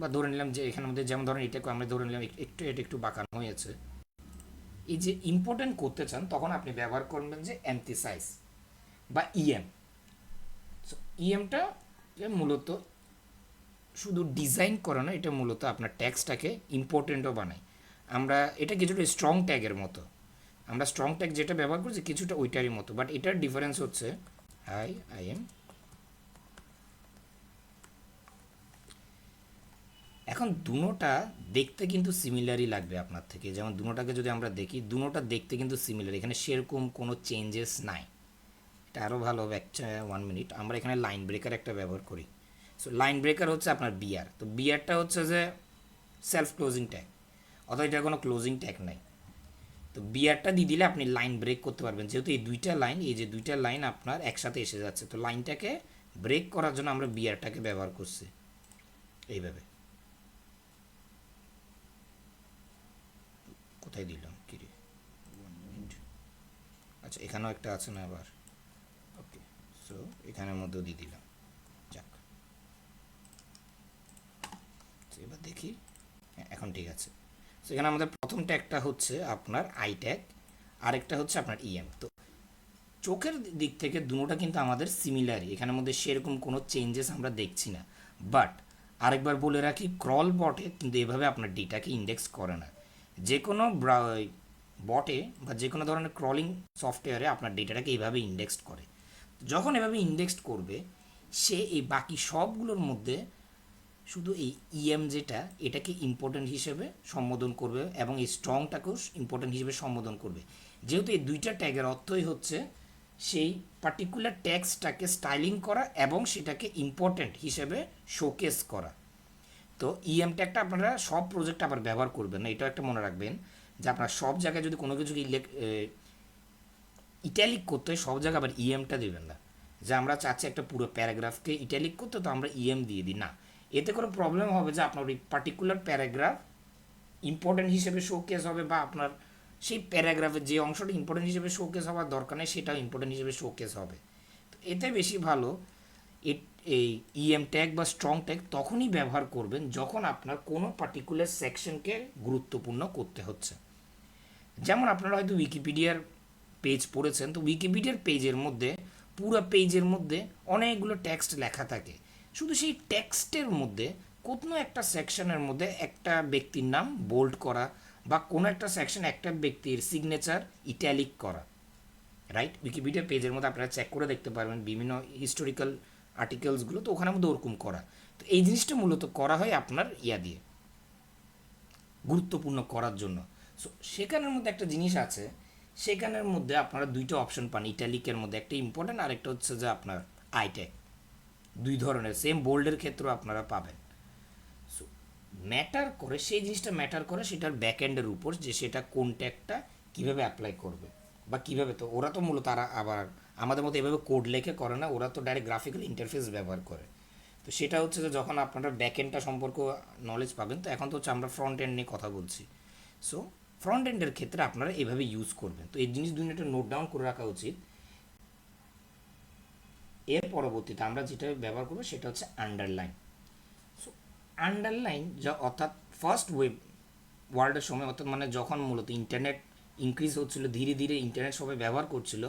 বা ধরে নিলাম যে এখানের মধ্যে যেমন ধরেন এটাকে আমরা ধরে নিলাম একটু এটা একটু বাঁকানো হয়েছে। এই যে ইম্পর্টেন্ট করতে চান তখন আপনি ব্যবহার করবেন যে এমফেসাইজ বা ইএম। সো ইএমটা মূলত শুধু ডিজাইন করে না, এটা মূলত আপনার ট্যাক্সটাকে ইম্পর্টেন্টও বানায়। আমরা এটা কিছুটা স্ট্রং ট্যাগের মতো, আমরা স্ট্রং ট্যাগ যেটা ব্যবহার করছি কিছুটা ওইটারই মতো, বাট এটার ডিফারেন্স হচ্ছে হাই আই এম। এখন দুটোটা দেখতে কিন্তু সিমিলারই লাগবে আপনার থেকে, যেমন দুটোটাকে যদি আমরা দেখি দুটোটা দেখতে কিন্তু সিমিলার, এখানে সেরকম কোনো চেঞ্জেস নাই। এটা আরও ভালো হবে। 1 মিনিট, আমরা এখানে লাইন ব্রেকার একটা ব্যবহার করি। সো লাইন ব্রেকার হচ্ছে আপনার বিআর, তো বিআরটা হচ্ছে যে সেলফ ক্লোজিং ট্যাগ, অথবা এটার কোনো ক্লোজিং ট্যাগ নাই। তো বিআরটা দিয়ে দিলে আপনি লাইন ব্রেক করতে পারবেন, যেহেতু এই দুইটা লাইন, এই যে দুইটা লাইন আপনার একসাথে এসে যাচ্ছে, তো লাইনটাকে ব্রেক করার জন্য আমরা বিআরটাকে ব্যবহার করছি এইভাবে। কোথায় দিলাম কিরে? 1 মিনিট। আচ্ছা, এখানেও একটা আছে না আবার। ওকে, সো এখানের মধ্যেও দিয়ে দিলাম। যাক। দেখি, এখন ঠিক আছে। সো এখানে আমাদের প্রথম ট্যাগটা হচ্ছে আপনার আই ট্যাগ, আরেকটা হচ্ছে আপনার ইএম। তো চোখের দিক থেকে দুটোটা কিন্তু আমাদের সিমিলারই, এখানের মধ্যে সেরকম কোনো চেঞ্জেস আমরা দেখছি না। বাট আরেকবার বলে রাখি, ক্রল বটে কিন্তু এভাবে আপনার ডেটাকে ইন্ডেক্স করে না। যে কোনো বটে বা যে কোনো ধরনের ক্রলিং সফটওয়্যারে আপনার ডেটাটাকে এইভাবে ইন্ডেক্স করে। যখন এভাবে ইন্ডেক্স করবে, সে এই বাকি সবগুলোর মধ্যে শুধু এই ইএম যেটা, এটাকে ইম্পর্টেন্ট হিসেবে সম্বোধন করবে এবং এই স্ট্রংটাকেও ইম্পর্টেন্ট হিসেবে সম্বোধন করবে। যেহেতু এই দুইটা ট্যাগের অর্থই হচ্ছে সেই পার্টিকুলার ট্যাক্সটাকে স্টাইলিং করা এবং সেটাকে ইম্পর্টেন্ট হিসেবে শোকেস করা। তো ইএম ট্যাগটা আপনারা সব প্রজেক্টে আবার ব্যবহার করবেন না, এটাও একটা মনে রাখবেন যে আপনারা সব জায়গায় যদি কোনো কিছুকে ইটালিক করতে হয়, সব জায়গায় আবার ইএমটা দেবেন না। যে আমরা চাচ্ছি একটা পুরো প্যারাগ্রাফকে ইটালিক করতে, তো আমরা ইএম দিয়ে দিই না। এতে করে প্রবলেম হবে যে আপনার ওই পার্টিকুলার প্যারাগ্রাফ ইম্পর্টেন্ট হিসেবে শোকেস হবে, বা আপনার সেই প্যারাগ্রাফের যে অংশটা ইম্পর্টেন্ট হিসেবে শোকেস হওয়ার দরকার নেই সেটাও ইম্পর্টেন্ট হিসেবে শোকেস হবে। তো এতে বেশি ভালো এই ইএম ট্যাগ বা স্ট্রং ট্যাগ তখনই ব্যবহার করবেন যখন আপনার কোনো পার্টিকুলার সেকশনকে গুরুত্বপূর্ণ করতে হচ্ছে। যেমন আপনারা হয়তো উইকিপিডিয়ার পেজ পড়েছেন, তো উইকিপিডিয়ার পেজের মধ্যে পুরো পেজের মধ্যে অনেকগুলো টেক্সট লেখা থাকে। শুধু সেই টেক্সটের মধ্যে কোনো একটা সেকশনের মধ্যে একটা ব্যক্তির নাম বোল্ড করা, বা কোনো একটা সেকশন একটা ব্যক্তির সিগনেচার ইটালিক করা, রাইট? উইকিপিডিয়া পেজের মধ্যে আপনারা চেক করে দেখতে পারবেন বিভিন্ন হিস্টোরিক্যাল আর্টিকেলসগুলো, তো ওখানের মধ্যে ওরকম করা। তো এই জিনিসটা মূলত করা হয় আপনার ইয়া দিয়ে, গুরুত্বপূর্ণ করার জন্য। সো সেখানের মধ্যে একটা জিনিস আছে, সেখানের মধ্যে আপনারা দুইটা অপশন পান ইটালিকের মধ্যে, একটা ইম্পর্টেন্ট আর একটা হচ্ছে যে আপনার আইট্যাগ। দুই ধরনের, সেম বোল্ডের ক্ষেত্রেও আপনারা পাবেন। সো ম্যাটার করে, সেই জিনিসটা ম্যাটার করে সেটার ব্যাকএন্ডের উপর, যে সেটা কোন ট্যাগটা কীভাবে অ্যাপ্লাই করবে বা কীভাবে। তো ওরা তো মূলত তারা আবার আমাদের মতো এভাবে কোড লেখে করে না, ওরা তো ডাইরেক্ট গ্রাফিক্যাল ইন্টারফেস ব্যবহার করে। তো সেটা হচ্ছে যে যখন আপনারা ব্যাকএন্ডটা সম্পর্ক নলেজ পাবেন, তো এখন তো হচ্ছে আমরা ফ্রন্ট এন্ড নিয়ে কথা বলছি। সো ফ্রন্ট এন্ডের ক্ষেত্রে আপনারা এভাবে ইউজ করবেন। তো এই জিনিস দুইটা নোট ডাউন করে রাখা উচিত। এর পরবর্তীতে আমরা যেটা ব্যবহার করবো সেটা হচ্ছে আন্ডারলাইন। সো আন্ডারলাইন যা অর্থাৎ ফার্স্ট ওয়েব ওয়ার্ল্ডের সময়, অর্থাৎ মানে যখন মূলত ইন্টারনেট ইনক্রিজ হচ্ছিল, ধীরে ধীরে ইন্টারনেট সবাই ব্যবহার করছিল,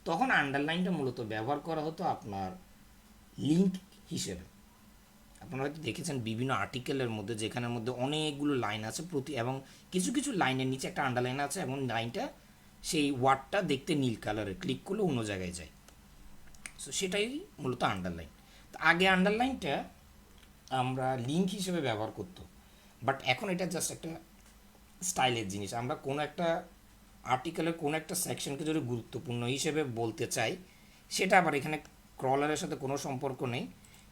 তখন আন্ডারলাইনটা মূলত ব্যবহার করা হতো আপনার লিঙ্ক হিসেবে। আপনারা হয়তো দেখেছেন বিভিন্ন আর্টিকেলের মধ্যে, যেখানের মধ্যে অনেকগুলো লাইন আছে এবং কিছু কিছু লাইনের নিচে একটা আন্ডারলাইন আছে, এবং লাইনটা সেই ওয়ার্ডটা দেখতে নীল কালারের, ক্লিক করলে অন্য জায়গায় যায়। সো সেটাই মূলত আন্ডারলাইন। তো আগে আন্ডারলাইনটা আমরা লিঙ্ক হিসেবে ব্যবহার করতো, বাট এখন এটা জাস্ট একটা স্টাইলের জিনিস। আমরা কোনো একটা আর্টিকেলের কোনো একটা সেকশনকে যদি গুরুত্বপূর্ণ হিসেবে বলতে চাই, সেটা আবার এখানে ক্রলারের সাথে কোনো সম্পর্ক নেই,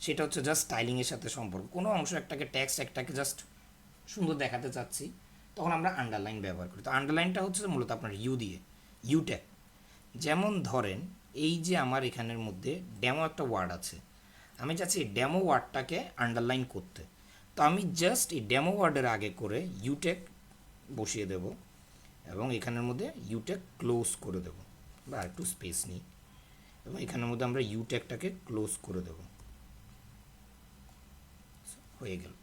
সেটা হচ্ছে জাস্ট স্টাইলিংয়ের সাথে সম্পর্ক। কোনো অংশ একটাকে ট্যাক্স একটাকে জাস্ট সুন্দর দেখাতে চাচ্ছি, তখন আমরা আন্ডারলাইন ব্যবহার করি। তো আন্ডারলাইনটা হচ্ছে মূলত আপনার ইউ দিয়ে, ইউ ট্যাগ। যেমন ধরেন এই যে আমার এখানের মধ্যে ডেমো একটা ওয়ার্ড আছে, আমি চাচ্ছি এই ডেমো ওয়ার্ডটাকে আন্ডারলাইন করতে। তো আমি জাস্ট এই ডেমো ওয়ার্ডের আগে করে ইউ ট্যাগ বসিয়ে দেব, এবং এখানের মধ্যে ইউ ট্যাগ ক্লোজ করে দেব, বা একটু স্পেস নিই, এবং এখানের মধ্যে আমরা ইউ ট্যাগটাকে ক্লোজ করে দেব। হয়ে গেল।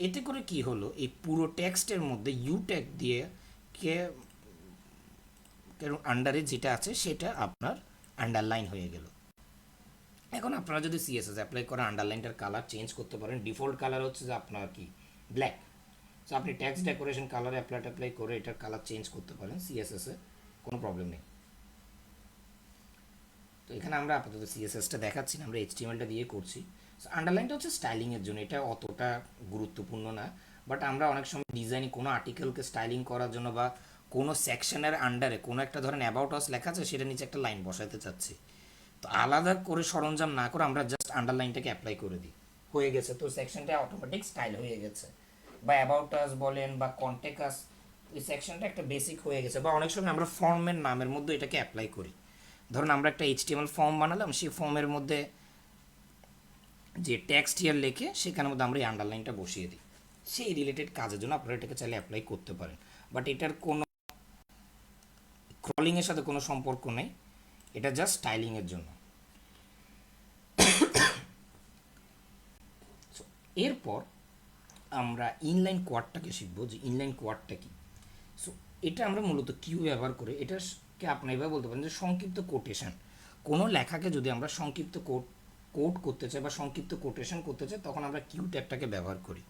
এতে করে কি হলো, এই পুরো টেক্সটের মধ্যে ইউ ট্যাগ দিয়ে কে আন্ডারে যেটা আছে সেটা আপনার আন্ডারলাইন হয়ে গেল। এখন আপনারা যদি সিএসএস অ্যাপ্লাই করে আন্ডারলাইনটার কালার চেঞ্জ করতে পারেন। ডিফল্ট কালার হচ্ছে যে আপনার কি ব্ল্যাক। সো আপনি টেক্সট ডেকোরেশন কালারে অ্যাপ্লাই করে এটার কালার চেঞ্জ করতে পারেন সিএসএসে, কোনো প্রবলেম নেই। তো এখানে আমরা আপাতত সিএসএসটা দেখাচ্ছি না, আমরা এইচটিএমএলটা দিয়ে করছি। সো আন্ডারলাইনটা হচ্ছে স্টাইলিংয়ের জন্য, এটা অতটা গুরুত্বপূর্ণ না। বাট আমরা অনেক সময় ডিজাইনে কোনো আর্টিকেলকে স্টাইলিং করার জন্য, বা কোনো সেকশনের আন্ডারে কোনো একটা ধরেন অ্যাবাউট আস লেখা আছে, সেটা নিচে একটা লাইন বসাতে চাচ্ছি, তো আলাদা করে সরঞ্জাম না করে আমরা জাস্ট আন্ডারলাইনটাকে অ্যাপ্লাই করে দিই, হয়ে গেছে। তো সেকশনটা অটোমেটিক স্টাইল হয়ে গেছে। বা অ্যাবাউট আস বলেন বা কন্ট্যাক্ট আস, এই সেকশনটা একটা বেসিক হয়ে গেছে। বা অনেক সময় আমরা ফর্মের নামের মধ্যে এটাকে অ্যাপ্লাই করি। ধরুন আমরা একটা এইচটিএমএল ফর্ম বানালাম, সেই ফর্মের মধ্যে যে টেক্সট হিয়ার লেখে সেখানের মধ্যে আমরা এই আন্ডারলাইনটা বসিয়ে দিই। সেই রিলেটেড কাজের জন্য আপনারা এটাকে চাইলে অ্যাপ্লাই করতে পারেন, বাট এটার কোনো ক্রলিংয়ের সাথে কোনো সম্পর্ক নেই, এটা জাস্ট স্টাইলিংয়ের জন্য। এরপর আমরা ইনলাইন কোয়াডটাকে শিখবো যে ইনলাইন কোয়াডটা কি। সো এটা আমরা মূলত কিউ ব্যবহার করে এটাকে আপনি এভাবে বলতে পারেন যে সংক্ষিপ্ত কোটেশন। কোনো লেখাকে যদি আমরা সংক্ষিপ্ত কোট করতে চাই বা সংক্ষিপ্ত কোটেশন করতে চাই তখন আমরা কিউ ট্যাগটাকে ব্যবহার করি।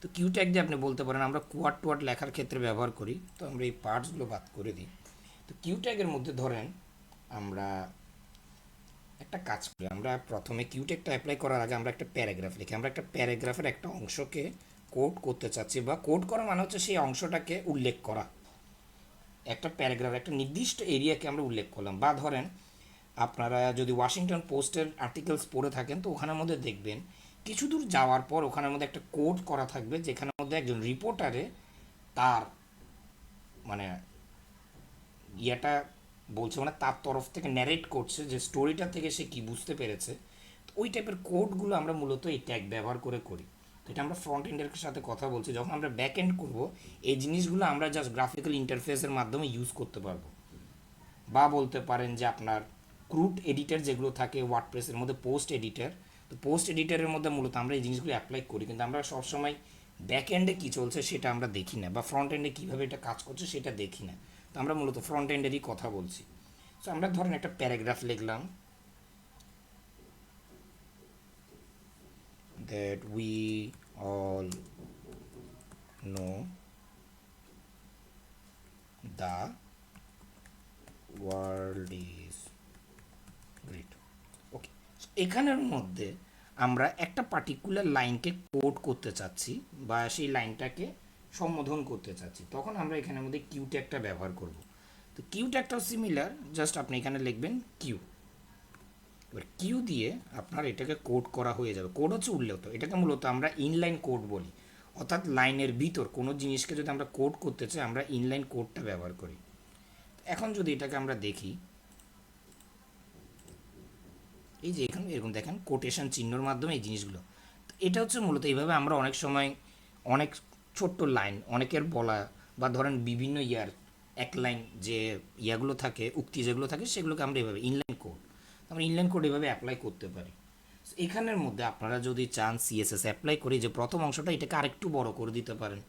তো কিউ ট্যাগ দিয়ে আপনি বলতে পারেন আমরা কোয়াড টোয়াড লেখার ক্ষেত্রে ব্যবহার করি। তো আমরা এই পার্টসগুলো বাদ করে দিই। তো কিউ ট্যাগের মধ্যে ধরেন আমরা একটা কাজ করি, আমরা প্রথমে কিউ ট্যাগটা অ্যাপ্লাই করার আগে আমরা একটা প্যারাগ্রাফ লিখি। আমরা একটা প্যারাগ্রাফের একটা অংশকে কোড করতে চাচ্ছি, বা কোড করা মানে হচ্ছে সেই অংশটাকে উল্লেখ করা। একটা প্যারাগ্রাফ একটা নির্দিষ্ট এরিয়াকে আমরা উল্লেখ করলাম। বা ধরেন আপনারা যদি ওয়াশিংটন পোস্টের আর্টিকেলস পড়ে থাকেন তো ওখানের মধ্যে দেখবেন কিছু দূর যাওয়ার পর ওখানের মধ্যে একটা কোড করা থাকবে যেখানের মধ্যে একজন রিপোর্টারে তার মানে ইয়েটা বলছে, মানে তার তরফ থেকে ন্যারেট করছে যে স্টোরিটা থেকে সে কি বুঝতে পেরেছে। তো ওই টাইপের কোডগুলো আমরা মূলত এই ট্যাগ ব্যবহার করে করি। তো এটা আমরা ফ্রন্ট এন্ডের সাথে কথা বলছি, যখন আমরা ব্যাক এন্ড করবো এই জিনিসগুলো আমরা জাস্ট গ্রাফিক্যাল ইন্টারফেসের মাধ্যমে ইউজ করতে পারবো। বা বলতে পারেন যে আপনার ক্রুড এডিটর যেগুলো থাকে ওয়ার্ডপ্রেসের মধ্যে, পোস্ট এডিটর, তো পোস্ট এডিটরের মধ্যে মূলত আমরা এই জিনিসগুলো অ্যাপ্লাই করি, কিন্তু আমরা সবসময় ব্যাক এন্ডে কী চলছে সেটা আমরা দেখি না, বা ফ্রন্ট এন্ডে কীভাবে এটা কাজ করছে সেটা দেখি না। তো আমরা মূলত ফ্রন্ট এন্ডেরই কথা বলছি। সো আমরা ধরেন একটা প্যারাগ্রাফ লিখলাম, that we all know the world is great. Okay, এখানের মধ্যে আমরা একটা পার্টিকুলার লাইনকে কোড করতে চাচ্ছি বা সেই লাইনটাকে সম্বোধন করতে চাচ্ছি, তখন আমরা এখানের মধ্যে কিউ ট্যাগটা ব্যবহার করব। তো কিউ ট্যাগটাও সিমিলার, জাস্ট আপনি এখানে লিখবেন কিউ। এবার কিউ দিয়ে আপনার এটাকে কোড করা হয়ে যাবে। কোড হচ্ছে উল্লেখ, এটাকে মূলত আমরা ইনলাইন কোড বলি, অর্থাৎ লাইনের ভিতর কোনো জিনিসকে যদি আমরা কোড করতে চাই আমরা ইনলাইন কোডটা ব্যবহার করি। এখন যদি এটাকে আমরা দেখি, এই যে এখানে এরকম দেখেন কোটেশন চিহ্নর মাধ্যমে এই জিনিসগুলো, তো এটা হচ্ছে মূলত এইভাবে আমরা অনেক সময় অনেক ছোট্ট লাইন অনেকের বলা, বা ধরেন বিভিন্ন এক লাইন যে ইয়াগুলো থাকে, উক্তি যেগুলো থাকে সেগুলোকে আমরা এভাবে ইনলাইন কোড, আমরা ইনলাইন কোড এভাবে অ্যাপ্লাই করতে পারি। এখানের মধ্যে আপনারা যদি চান সিএসএস অ্যাপ্লাই করি যে প্রথম অংশটা এটাকে আরেকটু বড় করে দিতে পারেন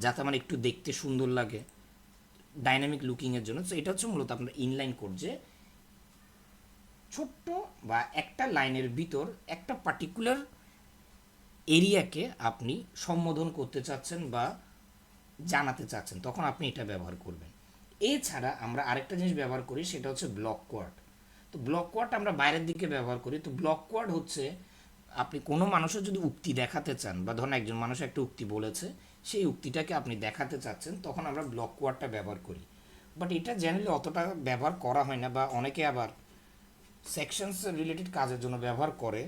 যাতে আমার একটু দেখতে সুন্দর লাগে, ডাইনামিক লুকিংয়ের জন্য। তো এটা হচ্ছে মূলত আপনার ইনলাইন কোড, যে ছোট্ট বা একটা লাইনের ভিতর একটা পার্টিকুলার এরিয়াকে আপনি সম্বোধন করতে চাচ্ছেন বা জানাতে চাচ্ছেন, তখন আপনি এটা ব্যবহার করবেন। এছাড়া আমরা আরেকটা জিনিস ব্যবহার করি, সেটা হচ্ছে ব্লক কোয়াড। তো ব্লক কোয়াড আমরা বাইরের দিকে ব্যবহার করি। তো ব্লক কোয়াড হচ্ছে আপনি কোনো মানুষের যদি উক্তি দেখাতে চান, বা ধরুন একজন মানুষ একটা উক্তি বলেছে সেই উক্তিটাকে আপনি দেখাতে চাচ্ছেন, তখন আমরা ব্লক কোয়াডটা ব্যবহার করি। বাট এটা জেনারেলি অতটা ব্যবহার করা হয় না, বা অনেকে আবার সেকশনস রিলেটেড কাজের জন্য ব্যবহার করে,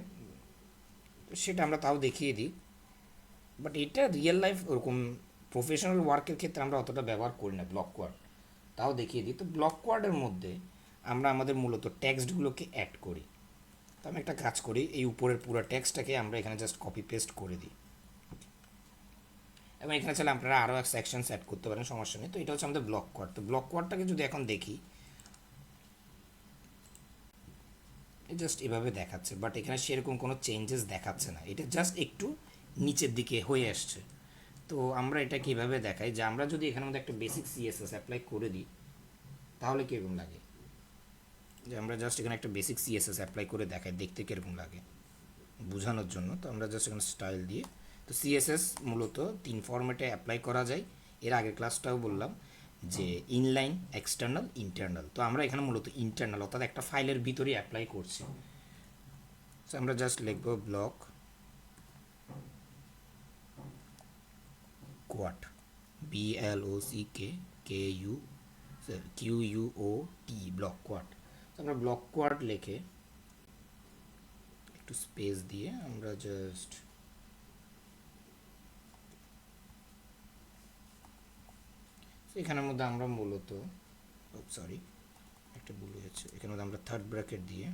সেটা আমরা তাও দেখিয়ে দিই। বাট এটা রিয়েল লাইফ ওরকম প্রফেশনাল ওয়ার্কের ক্ষেত্রে আমরা অতটা ব্যবহার করি না ব্লক কোয়াড, তাও দেখিয়ে দিই। তো ব্লক কোয়াডের মধ্যে আমরা আমাদের মূলত টেক্সটগুলোকে অ্যাড করি। তো আমি একটা কাজ করি, এই উপরের পুরো টেক্সটটাকে আমরা এখানে জাস্ট কপি পেস্ট করে দিই, এবং এখানে চাইলে আপনারা আরও এক সেকশনস অ্যাড করতে পারেন, সমস্যা নেই। তো এটা হচ্ছে আমাদের ব্লক কোয়াড। তো ব্লক কোয়াডটাকে যদি এখন দেখি, জাস্ট এভাবে দেখাচ্ছে, বাট এখানে সেরকম কোনো চেঞ্জেস দেখাচ্ছে না, এটা জাস্ট একটু নিচের দিকে হয়ে আসছে। তো আমরা এটা কীভাবে দেখাই, যে আমরা যদি এখানের মধ্যে একটা বেসিক সিএসএস অ্যাপ্লাই করে দিই তাহলে কীরকম লাগে, যে আমরা জাস্ট এখানে একটা বেসিক সিএসএস অ্যাপ্লাই করে দেখাই দেখতে কীরকম লাগে বোঝানোর জন্য। তো আমরা জাস্ট এখানে স্টাইল দিয়ে, তো সিএসএস মূলত 3 ফরম্যাটে অ্যাপ্লাই করা যায়। এর আগের ক্লাসটাও বললাম যে ইনলাইন, এক্সটার্নাল, ইন্টারনাল। তো আমরা এখানে মূলত ইন্টারনাল অর্থাৎ একটা ফাইলের ভিতরেই অ্যাপ্লাই করছি। সো আমরা জাস্ট লিখব block quad, BLOCK, block quad. আমরা ব্লক কোয়াড লিখে একটু স্পেস দিয়ে আমরা জাস্ট এখানের মধ্যে আমরা মূলত সরি একটা ভুল হয়েছে, এখানে মধ্যে আমরা থার্ড ব্র্যাকেট দিয়ে,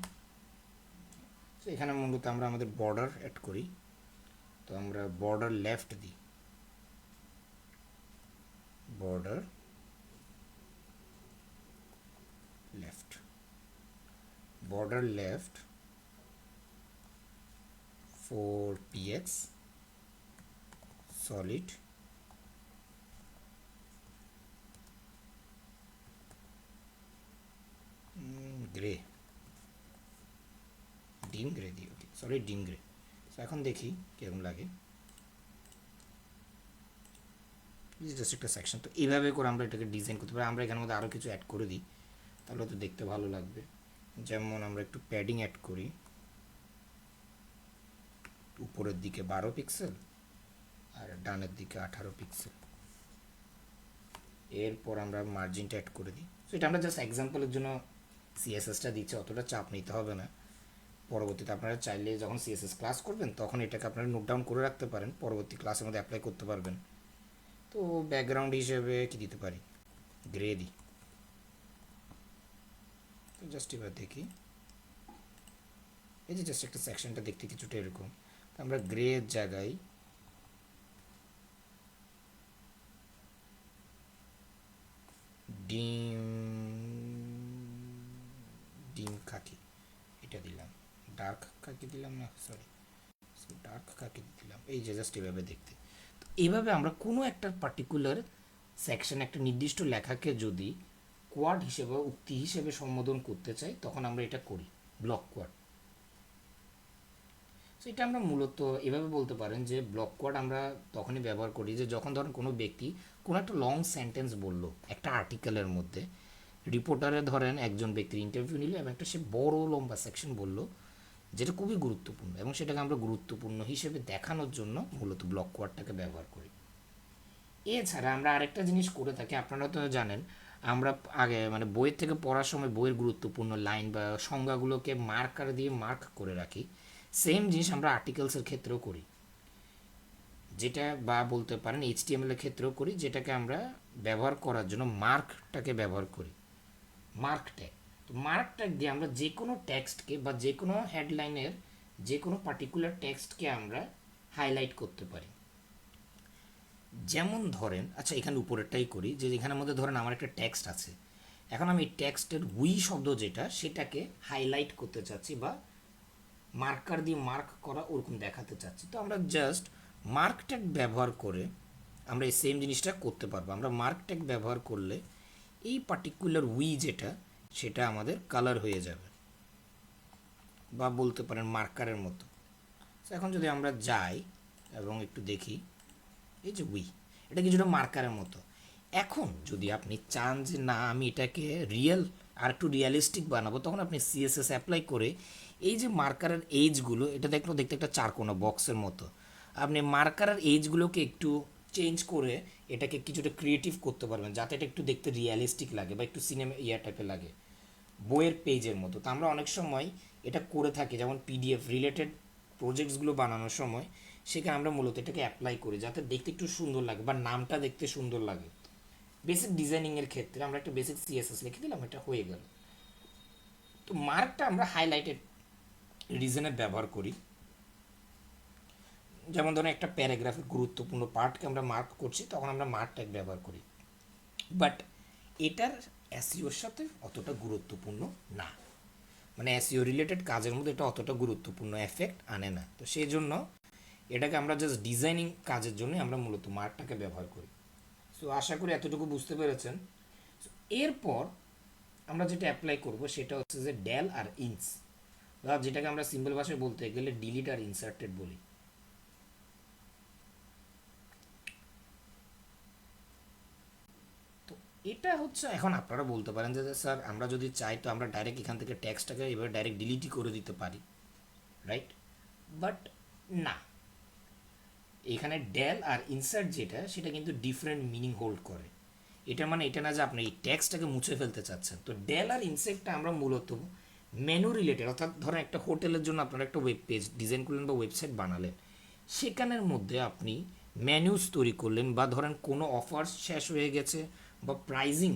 তো এখানে মূলত আমরা আমাদের বর্ডার অ্যাড করি। তো আমরা বর্ডার লেফট দিই, border left, border left 4px solid grey, ডিম গ্রে দিই, ওকে সলিড ডিম গ্রে। তো এখন দেখি কীরকম লাগে, জাস্ট একটা সেকশন। তো এইভাবে করে আমরা এটাকে ডিজাইন করতে পারি। আমরা এখানের মধ্যে আরও কিছু অ্যাড করে দিই, তাহলে তো দেখতে ভালো লাগবে। যেমন আমরা একটু প্যাডিং অ্যাড করি, উপরের দিকে 12 পিক্সেল আর ডানের দিকে 18 পিক্সেল। এরপর আমরা মার্জিনটা অ্যাড করে দিই। সো এটা আমরা জাস্ট এক্সাম্পলের জন্য সিএসএসটা দিচ্ছি, অতটা চাপ নিতে হবে না। পরবর্তীতে আপনারা চাইলে যখন সিএসএস ক্লাস করবেন তখন এটাকে আপনারা নোট ডাউন করে রাখতে পারেন, পরবর্তী ক্লাসের মধ্যে অ্যাপ্লাই করতে পারবেন। তো ব্যাকগ্রাউন্ড হিসেবে কি দিতে পারি, গ্রে দিই। তো জাস্ট এবার দেখি, এই যে জাস্ট একটা সেকশনটা দেখতে কিছুটা এরকম। তো আমরা গ্রে এর জায়গায় ডিম ডিম খাকি এটা দিলাম, ডার্ক খাকি দিলাম না, সরি ডার্ক খাকি দিলাম, এই যে জাস্ট এভাবে দেখতে। তো এইভাবে আমরা কোনো একটা পার্টিকুলার সেকশন, একটা নির্দিষ্ট লেখাকে যদি কোয়াড হিসেবে উক্তি হিসেবে সম্বোধন করতে চাই তখন আমরা এটা করি, ব্লক কোয়াড। সো এটা আমরা মূলত এভাবে বলতে পারেন যে ব্লক কোয়াড আমরা তখনই ব্যবহার করি যে যখন ধরেন কোনো ব্যক্তি কোনো একটা লং সেন্টেন্স বললো একটা আর্টিকেলের মধ্যে, রিপোর্টারে ধরেন একজন ব্যক্তির ইন্টারভিউ নিল এবং একটা সে বড় লম্বা সেকশন বললো যেটা খুবই গুরুত্বপূর্ণ, এবং সেটাকে আমরা গুরুত্বপূর্ণ হিসেবে দেখানোর জন্য মূলত ব্লক কোয়াডটাকে ব্যবহার করি। এছাড়া আমরা আরেকটা জিনিস করে থাকি, আপনারা তো জানেন, আমরা আগে মানে বইয়ের থেকে পড়ার সময় বইয়ের গুরুত্বপূর্ণ লাইন বা সংজ্ঞাগুলোকে মার্কার দিয়ে মার্ক করে রাখি। সেম জিনিস আমরা আর্টিকেলসের ক্ষেত্রেও করি, যেটা বা বলতে পারেন এইচটিএমএল এর ক্ষেত্রেও করি, যেটাকে আমরা ব্যবহার করার জন্য মার্কটাকে ব্যবহার করি, মার্ক ট্যাগ। তো মার্ক ট্যাগ দিয়ে আমরা যে কোনো টেক্সটকে বা যে কোনো হেডলাইনের যে কোনো পার্টিকুলার টেক্সটকে আমরা হাইলাইট করতে পারি। যেমন ধরেন, আচ্ছা এখানে উপরেরটাই করি, যে এখানের মধ্যে ধরেন আমার একটা টেক্সট আছে, এখন আমি টেক্সটের উই শব্দ যেটা সেটাকে হাইলাইট করতে চাচ্ছি বা মার্কার দিয়ে মার্ক করা ওরকম দেখাতে চাচ্ছি। তো আমরা জাস্ট মার্ক ট্যাগ ব্যবহার করে আমরা এই সেম জিনিসটা করতে পারবো। আমরা মার্ক ট্যাগ ব্যবহার করলে এই পার্টিকুলার উই যেটা সেটা আমাদের কালার হয়ে যাবে, বা বলতে পারেন মার্কারের মতো। এখন যদি আমরা যাই এবং একটু দেখি, এই যে উই, এটা কিছুটা মার্কারের মতো। এখন যদি আপনি চান যে না আমি এটাকে রিয়েল আর একটু রিয়েলিস্টিক বানাবো, তখন আপনি সিএসএস অ্যাপ্লাই করে এই যে মার্কারের এজগুলো, এটা দেখতে একটা চারকোনা বক্সের মতো, আপনি মার্কারের এজগুলোকে একটু চেঞ্জ করে এটাকে কিছুটা ক্রিয়েটিভ করতে পারবেন, যাতে এটা একটু দেখতে রিয়েলিস্টিক লাগে বা একটু সিনেমা টাইপের লাগে, বইয়ের পেজের মতো। তো আমরা অনেক সময় এটা করে থাকি, যেমন পিডিএফ রিলেটেড প্রজেক্টসগুলো বানানোর সময় সেখানে আমরা মূলত এটাকে অ্যাপ্লাই করি যাতে দেখতে একটু সুন্দর লাগে বা নামটা দেখতে সুন্দর লাগে। বেসিক ডিজাইনিংয়ের ক্ষেত্রে আমরা একটা বেসিক সিএসএস লিখে দিলাম, এটা হয়ে গেল। তো মার্কটা আমরা হাইলাইটেড রিজনে ব্যবহার করি, যেমন ধরুন একটা প্যারাগ্রাফের গুরুত্বপূর্ণ পার্টকে আমরা মার্ক করছি, তখন আমরা মার্ক ট্যাগ ব্যবহার করি। বাট এটার এসইওর সাথে অতটা গুরুত্বপূর্ণ না, মানে এসইও রিলেটেড কাজের মধ্যে এটা অতটা গুরুত্বপূর্ণ এফেক্ট আনে না। তো সেই জন্য এটাকে আমরা জাস্ট ডিজাইনিং কাজের জন্য আমরা মূলত মার্কটাকে ব্যবহার করি। সো আশা করি এতটুকু বুঝতে পেরেছেন। এরপর আমরা যেটা অ্যাপ্লাই করব সেটা হচ্ছে যে ডেল আর ইনস, বা যেটাকে আমরা সিম্পল ভাষায় বলতে গেলে ডিলিট আর ইনসার্টেড বলি। তো এটা হচ্ছে, এখন আপনারা বলতে পারেন যে স্যার আমরা যদি চাই তো আমরা ডাইরেক্ট এখান থেকে ট্যাক্সটাকে এবার ডাইরেক্ট ডিলিটই করে দিতে পারি, রাইট? বাট না, এখানে ডেল আর ইনসার্ট যেটা সেটা কিন্তু ডিফারেন্ট মিনিং হোল্ড করে। এটা মানে এটা না যে আপনি এই ট্যাক্সটাকে মুছে ফেলতে চাচ্ছেন। তো ডেল আর ইনসার্টটা আমরা মূলত মেনু রিলেটেড, অর্থাৎ ধরেন একটা হোটেলের জন্য আপনারা একটা ওয়েব পেজ ডিজাইন করলেন বা ওয়েবসাইট বানালেন, সেখানের মধ্যে আপনি মেনুস তৈরি করলেন, বা ধরেন কোনো অফার শেষ হয়ে গেছে বা প্রাইজিং,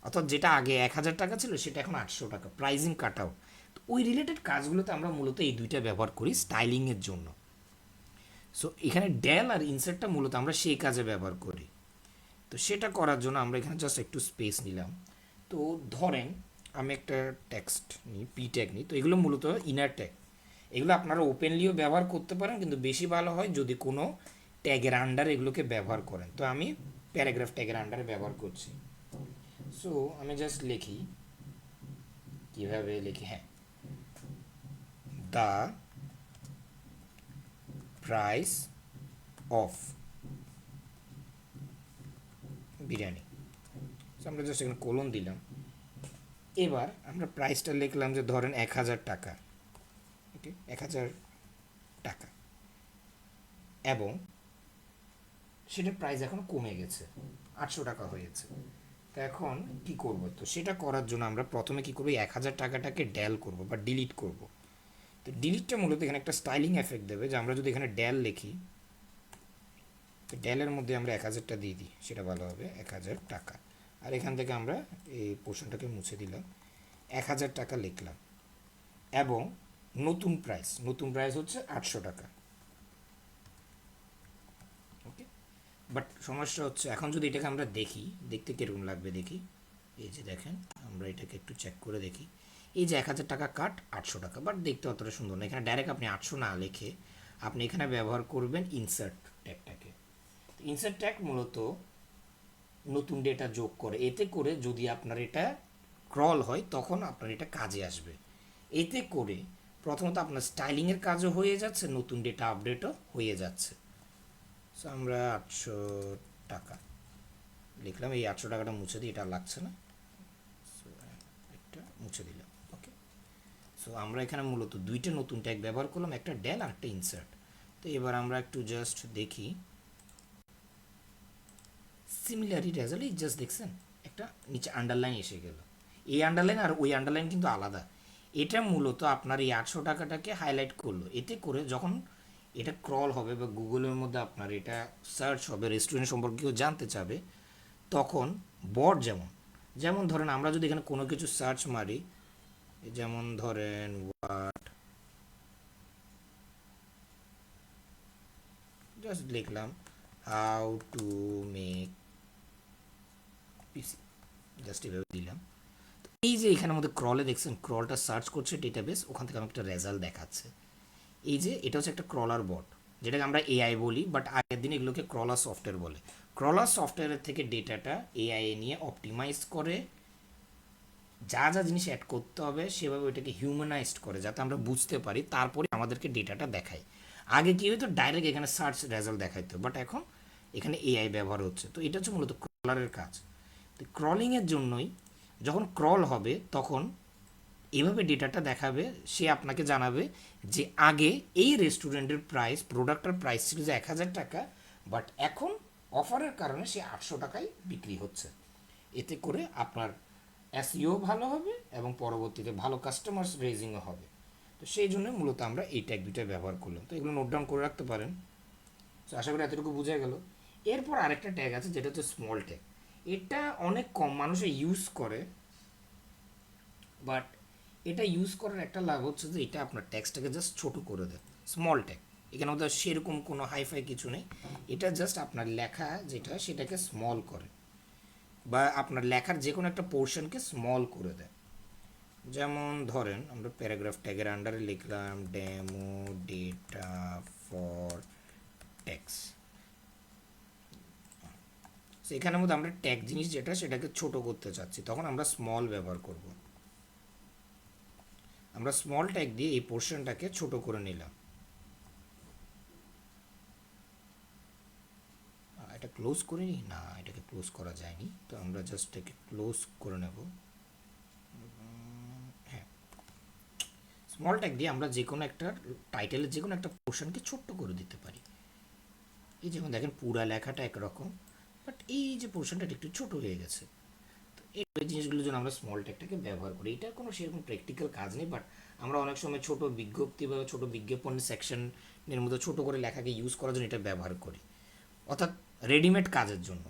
অর্থাৎ যেটা আগে 1000 টাকা ছিল সেটা এখন 800 টাকা, প্রাইজিং কাট আউট। তো ওই রিলেটেড কাজগুলোতে আমরা মূলত এই দুইটা ব্যবহার করি স্টাইলিংয়ের জন্য। সো এখানে ডেল আর ইনসার্টটা মূলত আমরা সেই কাজে ব্যবহার করি। তো সেটা করার জন্য আমরা এখানে জাস্ট একটু স্পেস নিলাম। তো ধরেন আমি একটা টেক্সট নিই, পি ট্যাগ নিই, তো এগুলো মূলত ইনার ট্যাগ, এগুলো আপনারা ওপেনলিও ব্যবহার করতে পারেন, কিন্তু বেশি ভালো হয় যদি কোনো ট্যাগের আন্ডারে এগুলোকে ব্যবহার করেন। তো আমি প্যারাগ্রাফ ট্যাগের আন্ডারে ব্যবহার করছি। সো আমি জাস্ট লিখি, কীভাবে লিখি, হ্যাঁ, the price of biryani. So আমরা জাস্ট এখানে কোলন দিলাম। এবার আমরা প্রাইসটা লিখলাম যে ধরেন 1000 টাকা, ওকে, 1000 টাকা, এবং সেটার প্রাইস এখন কমে গেছে, 800 টাকা হয়েছে। তো এখন কি করব? তো সেটা করার জন্য আমরা প্রথমে কি করব, 1000 টাকাটাকে ড্যাল করব বা ডিলিট করব। তো ডিলিটটা মূলত এখানে একটা স্টাইলিং এফেক্ট দেবে, যে আমরা যদি এখানে ড্যাল লিখি, তো ড্যালের মধ্যে আমরা 1000টা দিয়ে দিই, সেটা ভালো হবে, 1000 টাকা। আর এখান থেকে আমরা এই পোর্শনটাকে মুছে দিলাম, 1000 টাকা লিখলাম, এবং নতুন প্রাইস হচ্ছে 800 টাকা। ওকে, বাট সমস্যা হচ্ছে এখন যদি এটাকে আমরা দেখি, দেখতে কীরকম লাগবে দেখি। এই যে দেখেন, আমরা এটাকে একটু চেক করে দেখি, এই যে 1000 টাকা কাট 800 টাকা, বাট দেখতে অতটা সুন্দর না। এখানে ডাইরেক্ট আপনি 800 না লিখে আপনি এখানে ব্যবহার করবেন ইনসার্ট ট্যাগটাকে। ইনসার্ট ট্যাগ মূলত নতুন ডেটা যোগ করে, এতে করে যদি আপনার এটা ক্রল হয় তখন আপনার এটা কাজে আসবে। এতে করে প্রথমত আপনার স্টাইলিংয়ের কাজও হয়ে যাচ্ছে, নতুন ডেটা আপডেটও হয়ে যাচ্ছে। সো আমরা 800 টাকা লিখলাম, এই 800 টাকাটা মুছে দিই, এটা লাগছে না, সো এটা মুছে দিলাম। ওকে, সো আমরা এখানে মূলত দুইটা নতুন ট্যাগ ব্যবহার করলাম, একটা ডেল আর একটা ইনসার্ট। তো এবার আমরা একটু জাস্ট দেখি, সিমিলারি রেজাল্ট, এই জাস্ট দেখছেন একটা নিচে আন্ডারলাইন এসে গেল। এই আন্ডারলাইন আর ওই আন্ডারলাইন কিন্তু আলাদা। এটা মূলত আপনার এই 800 টাকাটাকে হাইলাইট করলো, এতে করে যখন এটা ক্রল হবে বা গুগলের মধ্যে আপনার এটা সার্চ হবে, রেস্টুরেন্ট সম্পর্কে কেউ জানতে চাবে, তখন বট যেমন যেমন ধরেন আমরা যদি এখানে কোনো কিছু সার্চ মারি, যেমন ধরেন হোয়াট, জাস্ট লিখলাম how to make PC, just এভাবে দিলাম। এই যে এখানের মধ্যে ক্রলে দেখছেন, ক্রলটা সার্চ করছে ডেটাবেস, ওখান থেকে আমাকে একটা রেজাল্ট দেখাচ্ছে। এই যে এটা হচ্ছে একটা ক্রলার বট, যেটাকে আমরা এআই বলি, বাট আগের দিন এগুলোকে ক্রলার সফটওয়্যার বলে। ক্রলার সফটওয়্যারের থেকে ডেটাটা এআই নিয়ে অপটিমাইজ করে, যা যা জিনিস অ্যাড করতে হবে সেভাবে ওইটাকে হিউম্যানাইজড করে, যাতে আমরা বুঝতে পারি, তারপরে আমাদেরকে ডেটাটা দেখায়। আগে কি হতো, ডাইরেক্ট এখানে সার্চ রেজাল্ট দেখাইতো, বাট এখন এখানে এআই ব্যবহার হচ্ছে। তো এটা হচ্ছে মূলত ক্রলারের কাজ। তো ক্রলিংয়ের জন্যই যখন ক্রল হবে তখন এভাবে ডেটাটা দেখাবে, সে আপনাকে জানাবে যে আগে এই রেস্টুরেন্টের প্রাইস, প্রোডাক্টের প্রাইস ছিল যে 1000 টাকা, বাট এখন অফারের কারণে সে 800 টাকায় বিক্রি হচ্ছে। এতে করে আপনার এসইও ভালো হবে এবং পরবর্তীতে ভালো কাস্টমার রেজিংও হবে। তো সেই জন্য মূলত আমরা এই ট্যাগ দুইটা ব্যবহার করলাম। তো এগুলো নোট ডাউন করে রাখতে পারেন। তো আশা করি এতটুকু বোঝা গেল। এরপর আরেকটা ট্যাগ আছে, যেটা হচ্ছে স্মল ট্যাগ। এটা অনেক কম মানুষে ইউজ করে, বাট এটা ইউজ করার একটা লাভ হচ্ছে যে এটা আপনার ট্যাক্সটাকে জাস্ট ছোট করে দেয়। স্মল ট্যাগ, এখানে মধ্যে সেরকম কোনো হাইফাই কিছু নেই, এটা জাস্ট আপনার লেখা যেটা সেটাকে স্মল করে, বা আপনার লেখার যে কোনো একটা পোর্শনকে স্মল করে দেয়। যেমন ধরেন আমরা প্যারাগ্রাফ ট্যাগের আন্ডারে লিখলাম ডেমো ডেটা ফর ট্যাক্স। সেখানের মধ্যে আমরা ট্যাগ জিনিস যেটা সেটাকে ছোট করতে চাচ্ছি, তখন আমরা স্মল ব্যবহার করব। আমরা স্মল ট্যাগ দিয়ে এই পোর্শনটাকে ছোট করে নিলাম। এটা ক্লোজ করে নিই না, এটাকে ক্লোজ করা যায়নি, তো আমরা জাস্ট এটাকে ক্লোজ করে নেব। হ্যাঁ, স্মল ট্যাগ দিয়ে আমরা যে কোনো একটা টাইটেলের যে কোনো একটা পোর্শনকে ছোট্ট করে দিতে পারি। এই যেমন দেখেন পুরা লেখাটা একরকম, বাট এই যে পোর্শনটা একটু ছোট হয়ে গেছে। তো এই জিনিসগুলোর জন্য আমরা স্মল ট্যাগটাকে ব্যবহার করি। এটার কোনো সেরকম প্র্যাকটিক্যাল কাজ নেই, বাট আমরা অনেক সময় ছোট বিজ্ঞপ্তি বা ছোট বিজ্ঞাপন সেকশনের মধ্যে ছোট করে লেখাকে ইউজ করার জন্য এটা ব্যবহার করি, অর্থাৎ রেডিমেড কাজের জন্য।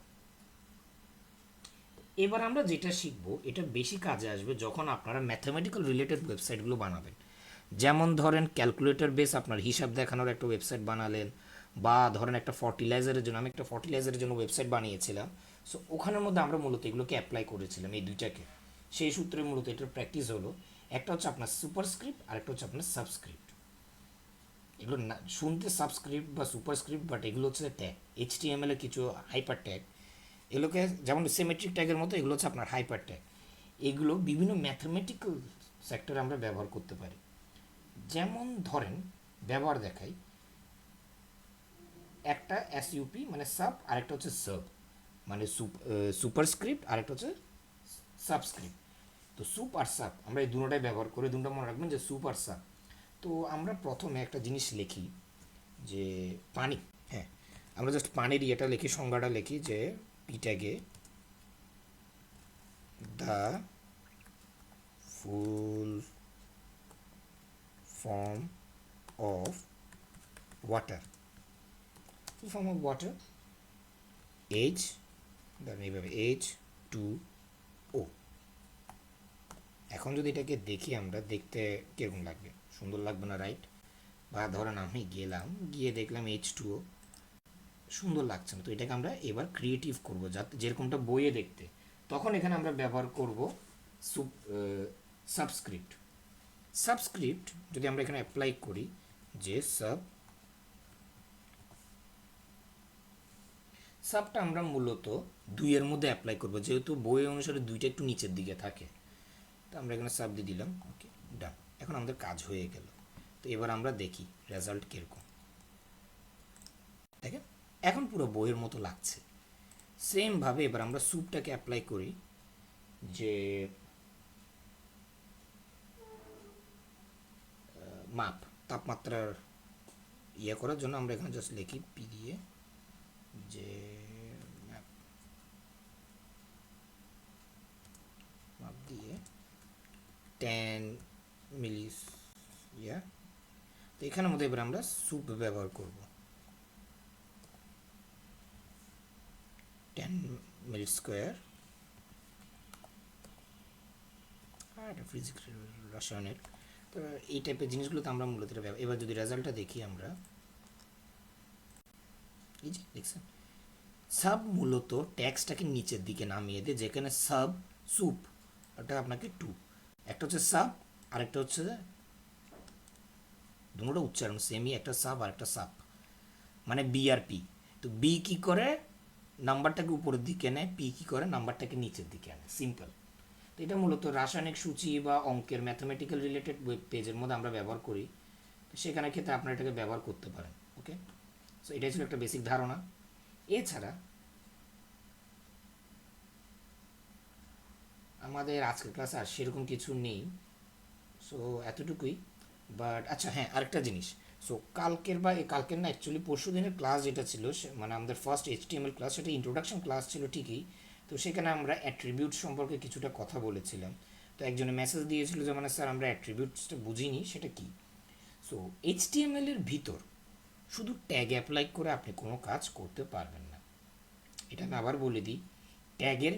এবার আমরা যেটা শিখবো এটা বেশি কাজে আসবে যখন আপনারা ম্যাথামেটিক্যাল রিলেটেড ওয়েবসাইটগুলো বানাবেন। যেমন ধরেন ক্যালকুলেটর বেস আপনার হিসাব দেখানোর একটা ওয়েবসাইট বানালেন, বা ধরেন একটা ফার্টিলাইজারের জন্য, আমি একটা ফার্টিলাইজারের জন্য ওয়েবসাইট বানিয়েছিলাম। সো ওখানের মধ্যে আমরা মূলত এগুলোকে অ্যাপ্লাই করেছিলাম, এই দুইটাকে। সেই সূত্রে মূলত এটার প্র্যাকটিস হলো, একটা হচ্ছে আপনার সুপারস্ক্রিপ্ট আর একটা হচ্ছে আপনার সাবস্ক্রিপ্ট। এগুলো না শুনতে সাবস্ক্রিপ্ট বা সুপারস্ক্রিপ্ট, বাট এগুলো হচ্ছে ট্যাগ, এইচটিএমএল এর কিছু হাইপার ট্যাগ। এগুলোকে যেমন সিমেট্রিক ট্যাগের মতো এগুলো হচ্ছে আপনার হাইপার ট্যাগ। এগুলো বিভিন্ন ম্যাথমেটিক্যাল সেক্টরে আমরা ব্যবহার করতে পারি। যেমন ধরেন ব্যবহার দেখাই, একটা এসইউপি মানে সাব, আরেকটা হচ্ছে সাব মানে সুপারস্ক্রিপ্ট, আরেকটা হচ্ছে সাবস্ক্রিপ্ট। তো সুপ আর সাব আমরা এই দুটোটাই ব্যবহার করি, দুটো মনে রাখবেন যে সুপ আর সাব। তো আমরা প্রথমে একটা জিনিস লিখি যে পানি, হ্যাঁ আমরা জাস্ট পানির ইয়েটা লিখি, সংজ্ঞাটা লিখি যে পি ট্যাগে the full form of water, full form of water H, ধরেন এইভাবে এইচ টু ও। এখন যদি এটাকে দেখি আমরা, দেখতে কীরকম লাগবে, সুন্দর লাগবে না, রাইট? বা ধরেন আমি গেলাম, গিয়ে দেখলাম এইচ টু ও, সুন্দর লাগছে না, তো এটাকে আমরা এবার ক্রিয়েটিভ করবো, যাতে যেরকমটা বইয়ে দেখতে। তখন এখানে আমরা ব্যবহার করব সাবস্ক্রিপ্ট। সাবস্ক্রিপ্ট যদি আমরা এখানে অ্যাপ্লাই করি যে সাবটা আমরা মূলত দুইয়ের মধ্যে অ্যাপ্লাই করবো, যেহেতু বই অনুসারে দুইটা একটু নিচের দিকে থাকে। তো আমরা এখানে সাব দিয়ে দিলাম, ওকে ডান। এখন আমাদের কাজ হয়ে গেল। তো এবার আমরা দেখি রেজাল্ট কীরকম, দেখেন এখন পুরো বইয়ের মতো লাগছে। সেমভাবে এবার আমরা স্যুপটাকে অ্যাপ্লাই করি যে মাপ, তাপমাত্রার ইয়ে করার জন্য আমরা এখানে জাস্ট লিখি পি দিয়ে যে মাপ দিয়ে 10 মিলি ইয়া। তো এখানের মধ্যে এবার আমরা স্যুপ ব্যবহার করব 10 মিলি স্কোয়ার। আর এটা ফিজিক্স রসায়নের, তো এই টাইপের জিনিসগুলো তো আমরা মূলত এটা এবার যদি রেজাল্টটা দেখি আমরা, এই যে দেখছেন সাব মূলত ট্যাক্সটাকে নিচের দিকে নামিয়ে দেয়, যেখানে সাব স্যুপ ওটা আপনাকে টু, একটা হচ্ছে সাব আরেকটা হচ্ছে, দুটোটা উচ্চারণ সেমই, একটা সাব আর একটা সাব মানে বি আর পি। তো বি কি করে নাম্বারটাকে উপরের দিকে নেয়, পি কি করে নাম্বারটাকে নিচের দিকে আনে, সিম্পল। তো এটা মূলত রাসায়নিক সূচি বা অঙ্কের ম্যাথমেটিক্যাল রিলেটেড ওয়েব পেজের মধ্যে আমরা ব্যবহার করি, তো সেখানে ক্ষেত্রে আপনারা এটাকে ব্যবহার করতে পারেন। ওকে, সো এটাই ছিল একটা বেসিক ধারণা। এছাড়া আমাদের আজকের ক্লাসে আর সেরকম কিছু নেই, সো এতটুকুই। বাট আচ্ছা হ্যাঁ, আরেকটা জিনিস, সো কালকের বা কালকের না অ্যাকচুয়ালি পরশু দিনের ক্লাস যেটা ছিল, মানে আমাদের ফার্স্ট এইচটিএমএল ক্লাস, সেটা ইন্ট্রোডাকশন ক্লাস ছিল ঠিকই। তো সেখানে আমরা অ্যাট্রিবিউট সম্পর্কে কিছুটা কথা বলেছিলাম। তো একজনে মেসেজ দিয়েছিল যে মানে স্যার আমরা অ্যাট্রিবিউটসটা বুঝিনি, সেটা কি। সো এইচটিএমএল এর ভিতর শুধু ট্যাগ অ্যাপ্লাই করে আপনি কোনো কাজ করতে পারবেন না। এটা আমি আবার বলে দিই, ট্যাগের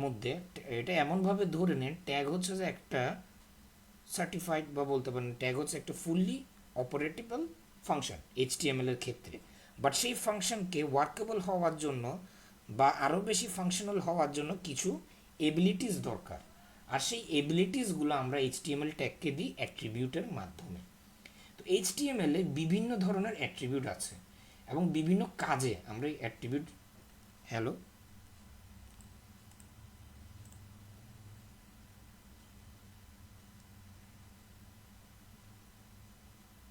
মধ্যে এটা এমনভাবে ধরে নেন, ট্যাগ হচ্ছে যে একটা সার্টিফাইড বা বলতে পারেন ট্যাগ হচ্ছে একটা ফুললি অপারেটেবল ফাংশন এইচটিএমএল এর ক্ষেত্রে। বাট সেই ফাংশনকে ওয়ার্কেবল হওয়ার জন্য বা আরও বেশি ফাংশনাল হওয়ার জন্য কিছু এবিলিটিস দরকার, আর সেই এবিলিটিসগুলো আমরা এইচটিএমএল ট্যাগকে দিই অ্যাট্রিবিউটের মাধ্যমে। তো এইচটিএমএল এ বিভিন্ন ধরনের অ্যাট্রিবিউট আছে এবং বিভিন্ন কাজে আমরা এই অ্যাট্রিবিউট, হ্যালো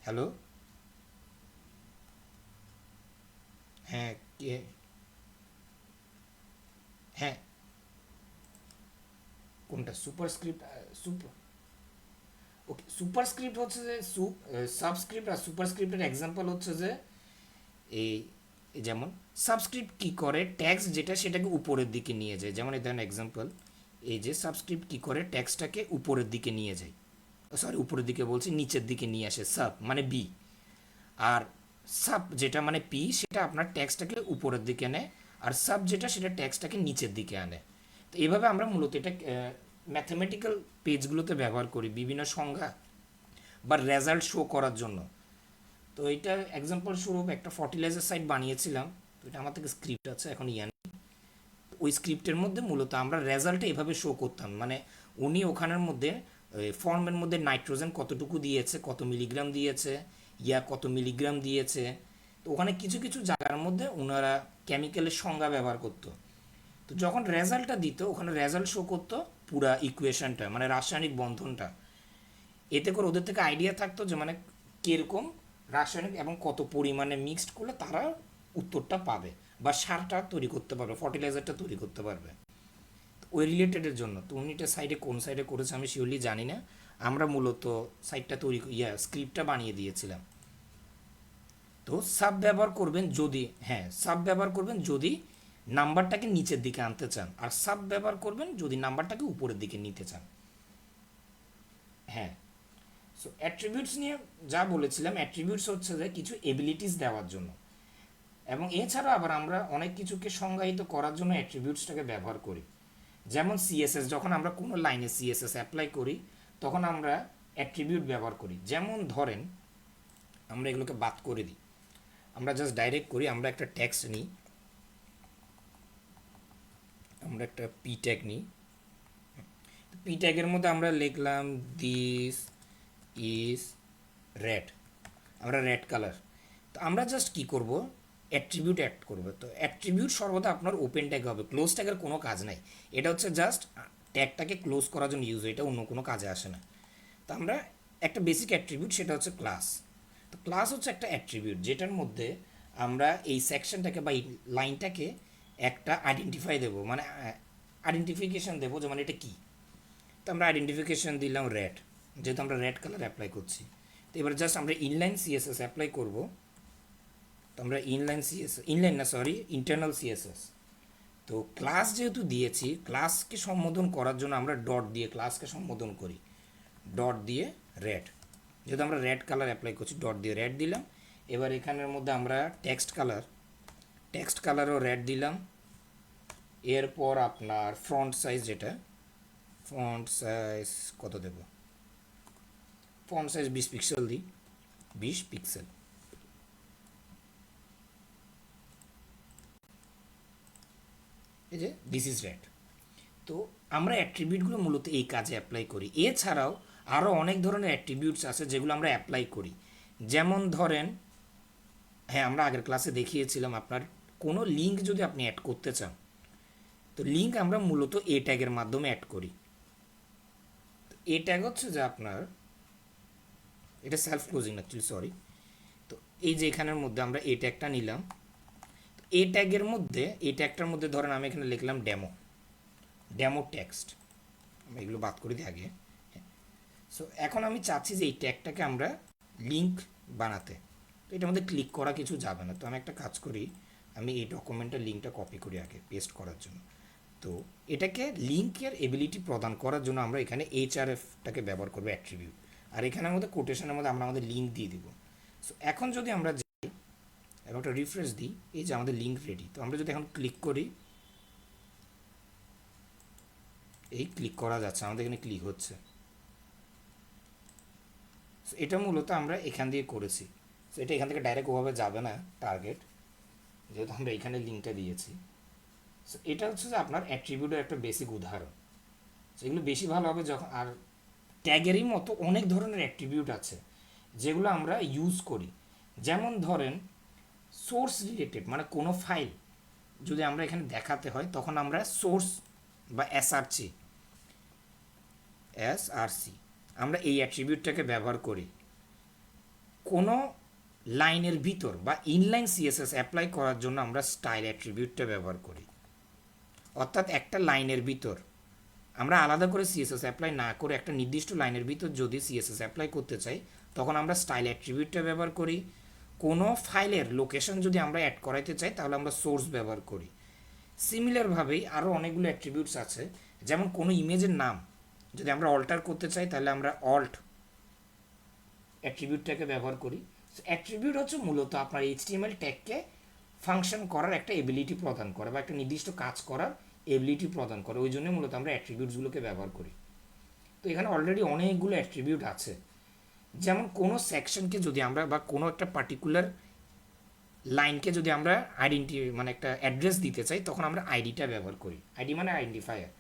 হ্যালো হ্যাঁ কে, হ্যাঁ কোনটা সুপারস্ক্রিপ্ট? সুপার, ওকে সুপারস্ক্রিপ্ট হচ্ছে যে সাবস্ক্রিপ্ট আর সুপারস্ক্রিপ্টের এক্সাম্পল হচ্ছে যে এই যেমন সাবস্ক্রিপ্ট কি করে, ট্যাক্স যেটা সেটাকে উপরের দিকে নিয়ে যায়, যেমন এই ধরেন এক্সাম্পল, এই যে সাবস্ক্রিপ্ট কি করে ট্যাক্সটাকে উপরের দিকে নিয়ে যায়, সরি উপরের দিকে বলছি, নিচের দিকে নিয়ে আসে, সাব মানে বি। আর সাব যেটা মানে পি, সেটা আপনার ট্যাক্সটাকে উপরের দিকে নেয়, আর সাব যেটা সেটা ট্যাক্সটাকে নিচের দিকে আনে। তো এইভাবে আমরা মূলত এটা ম্যাথমেটিক্যাল পেজগুলোতে ব্যবহার করি বিভিন্ন সংজ্ঞা বা রেজাল্ট শো করার জন্য। তো এটা এক্সাম্পল স্বরূপ একটা ফার্টিলাইজার সাইট বানিয়েছিলাম, তো এটা আমার থেকে স্ক্রিপ্ট আছে এখন ইয়ান, ওই স্ক্রিপ্টের মধ্যে মূলত আমরা রেজাল্টটা এভাবে শো করতাম, মানে উনি ওখানের মধ্যে ফর্মের মধ্যে নাইট্রোজেন কতটুকু দিয়েছে, কত মিলিগ্রাম দিয়েছে, কত মিলিগ্রাম দিয়েছে। তো ওখানে কিছু কিছু জায়গার মধ্যে ওনারা কেমিক্যালের সংজ্ঞা ব্যবহার করতো। তো যখন রেজাল্টটা দিত ওখানে রেজাল্ট শো করতো পুরা ইকুয়েশনটা, মানে রাসায়নিক বন্ধনটা। এতে করে ওদের থেকে আইডিয়া থাকতো যে মানে কীরকম রাসায়নিক এবং কত পরিমাণে মিক্সড করলে তারা উত্তরটা পাবে বা সারটা তৈরি করতে পারবে, ফার্টিলাইজারটা তৈরি করতে পারবে। ওই রিলেটেডের জন্য। তো উনি এটা সাইডে কোন সাইডে করেছে আমি শিওরলি জানি না। আমরা মূলত সাইটটা তৈরি স্ক্রিপ্টটা বানিয়ে দিয়েছিলাম। তো সাব ব্যবহার করবেন যদি, হ্যাঁ সাব ব্যবহার করবেন যদি নাম্বারটাকে নিচের দিকে আনতে চান, আর সাব ব্যবহার করবেন যদি নাম্বারটাকে উপরের দিকে নিতে চান। হ্যাঁ। সো অ্যাট্রিবিউটস নিয়ে যা বলেছিলাম, অ্যাট্রিবিউটস হচ্ছে যে কিছু এবিলিটিস দেওয়ার জন্য, এবং এছাড়া আবার আমরা অনেক কিছুকে সংজ্ঞায়িত করার জন্য অ্যাট্রিবিউটসটাকে ব্যবহার করি। যেমন সিএসএস, যখন আমরা কোনো লাইনে সিএসএস অ্যাপ্লাই করি তখন আমরা অ্যাট্রিবিউট ব্যবহার করি। যেমন ধরেন আমরা এগুলোকে বাদ করে দিই, আমরা জাস্ট ডাইরেক্ট করি। আমরা একটা টেক্সট নিই, আমরা একটা পি ট্যাগ নিই। পি ট্যাগের মধ্যে আমরা লিখলাম দিস ইজ রেড, আমরা রেড কালার। তো আমরা জাস্ট কি করব, অ্যাট্রিবিউট অ্যাড করব। তো অ্যাট্রিবিউট সর্বদা আপনার ওপেন ট্যাগ হবে, ক্লোজ ট্যাগের কোনো কাজ নাই। এটা হচ্ছে জাস্ট ট্যাগটাকে ক্লোজ করার জন্য ইউজ হয়, এটা অন্য কোনো কাজে আসে না। তো আমরা একটা বেসিক অ্যাট্রিবিউট, সেটা হচ্ছে ক্লাস। তো ক্লাস হচ্ছে একটা অ্যাট্রিবিউট যেটার মধ্যে আমরা এই সেকশনটাকে বা এই লাইনটাকে একটা আইডেন্টিফাই দেবো, মানে আইডেন্টিফিকেশন দেবো যে মানে এটা কী। তো আমরা আইডেন্টিফিকেশন দিলাম রেড, যেহেতু আমরা রেড কালার অ্যাপ্লাই করছি। তো এবার জাস্ট আমরা ইনলাইন সিএসএস অ্যাপ্লাই করব। তো আমরা ইন্টারনাল সিএসএস। তো ক্লাস যেহেতু দিয়েছি, ক্লাসকে সম্বোধন করার জন্য আমরা ডট দিয়ে ক্লাসকে সম্বোধন করি, ডট দিয়ে রেড। যেহেতু আমরা রেড কালার অ্যাপ্লাই করছি, ডট দিয়ে রেড দিলাম। এবার এখানের মধ্যে আমরা টেক্সট কালারও রেড দিলাম। এরপর আপনার ফন্ট সাইজ, যেটা ফন্ট সাইজ কত দেব, ফন্ট সাইজ 20 পিক্সেল দিই, 20 পিক্সেল। এই যে দিস ইজ রেড। তো আমরা অ্যাট্রিবিউটগুলো মূলত এই কাজে অ্যাপ্লাই করি। এছাড়াও আরও অনেক ধরনের অ্যাট্রিবিউটস আছে যেগুলো আমরা অ্যাপ্লাই করি। যেমন ধরেন, হ্যাঁ আমরা আগের ক্লাসে দেখিয়েছিলাম, আপনার কোনো লিঙ্ক যদি আপনি অ্যাড করতে চান, তো লিঙ্ক আমরা মূলত এ ট্যাগের মাধ্যমে অ্যাড করি। এ ট্যাগ হচ্ছে যে আপনার, এটা সেলফ ক্লোজিং অ্যাকচুয়ালি, সরি। তো এই যে এখানের মধ্যে আমরা এ ট্যাগটা নিলাম। এ ট্যাগের মধ্যে, এই ট্যাগটার মধ্যে ধরেন আমি এখানে লিখলাম ডেমো টেক্সট। আমি এগুলো বাদ করে দিই আগে। সো এখন আমি চাচ্ছি যে এই ট্যাগটাকে আমরা লিঙ্ক বানাতে। তো এটার মধ্যে ক্লিক করা কিছু যাবে না। তো আমি একটা কাজ করি, আমি এই ডকুমেন্টের লিঙ্কটা কপি করি আগে পেস্ট করার জন্য। তো এটাকে লিঙ্কের এবিলিটি প্রদান করার জন্য আমরা এখানে এইচআরএফটাকে ব্যবহার করবো, অ্যাট্রিবিউট। আর এখানের মধ্যে কোটেশনের মধ্যে আমরা আমাদের লিঙ্ক দিয়ে দিব। সো এখন যদি আমরা যাই এবং একটা রিফ্রেশ দিই, এই যে আমাদের লিঙ্ক রেডি। তো আমরা যদি এখন ক্লিক করি, এই ক্লিক করা যাচ্ছে, আমাদের এখানে ক্লিক হচ্ছে। এটা মূলত আমরা এখান দিয়ে করেছি। সো এটা এখান থেকে ডাইরেক্ট ওভাবে যাবে না টার্গেট, যেহেতু আমরা এখানে লিঙ্কটা দিয়েছি। সো এটা হচ্ছে যে আপনার অ্যাট্রিবিউটের একটা বেসিক উদাহরণ। সেগুলো বেশি ভালো হবে যখন, আর ট্যাগেরই মতো অনেক ধরনের অ্যাট্রিবিউট আছে যেগুলো আমরা ইউজ করি। যেমন ধরেন সোর্স রিলেটেড, মানে কোনো ফাইল যদি আমরা এখানে দেখাতে হয় তখন আমরা সোর্স বা এসআরসি আমরা এই অ্যাট্রিবিউটটাকে ব্যবহার করি। কোনো লাইনের ভিতর বা ইনলাইন সিএসএস অ্যাপ্লাই করার জন্য আমরা স্টাইল অ্যাট্রিবিউটটা ব্যবহার করি। অর্থাৎ একটা লাইনের ভিতর আমরা আলাদা করে সিএসএস অ্যাপ্লাই না করে একটা নির্দিষ্ট লাইনের ভিতর যদি সিএসএস অ্যাপ্লাই করতে চাই তখন আমরা স্টাইল অ্যাট্রিবিউটটা ব্যবহার করি। কোনো ফাইলের লোকেশন যদি আমরা অ্যাড করাইতে চাই তাহলে আমরা সোর্স ব্যবহার করি। সিমিলারভাবেই আরও অনেকগুলো অ্যাট্রিবিউটস আছে, যেমন কোনো ইমেজের নাম যদি আমরা অল্টার করতে চাই তাহলে আমরা অল্ট অ্যাট্রিবিউটটাকে ব্যবহার করি। অ্যাট্রিবিউট হচ্ছে মূলত আপনার এইচটিএমএল ট্যাগকে ফাংশন করার একটা এবিলিটি প্রদান করে বা একটা নির্দিষ্ট কাজ করার এবিলিটি প্রদান করে। ওই জন্য মূলত আমরা অ্যাট্রিবিউটসগুলোকে ব্যবহার করি। তো এখানে অলরেডি অনেকগুলো অ্যাট্রিবিউট আছে। যেমন কোনো সেকশনকে যদি আমরা বা কোনো একটা পার্টিকুলার লাইনকে যদি আমরা মানে একটা অ্যাড্রেস দিতে চাই তখন আমরা আইডিটা ব্যবহার করি। আইডি মানে আইডেন্টিফায়ার,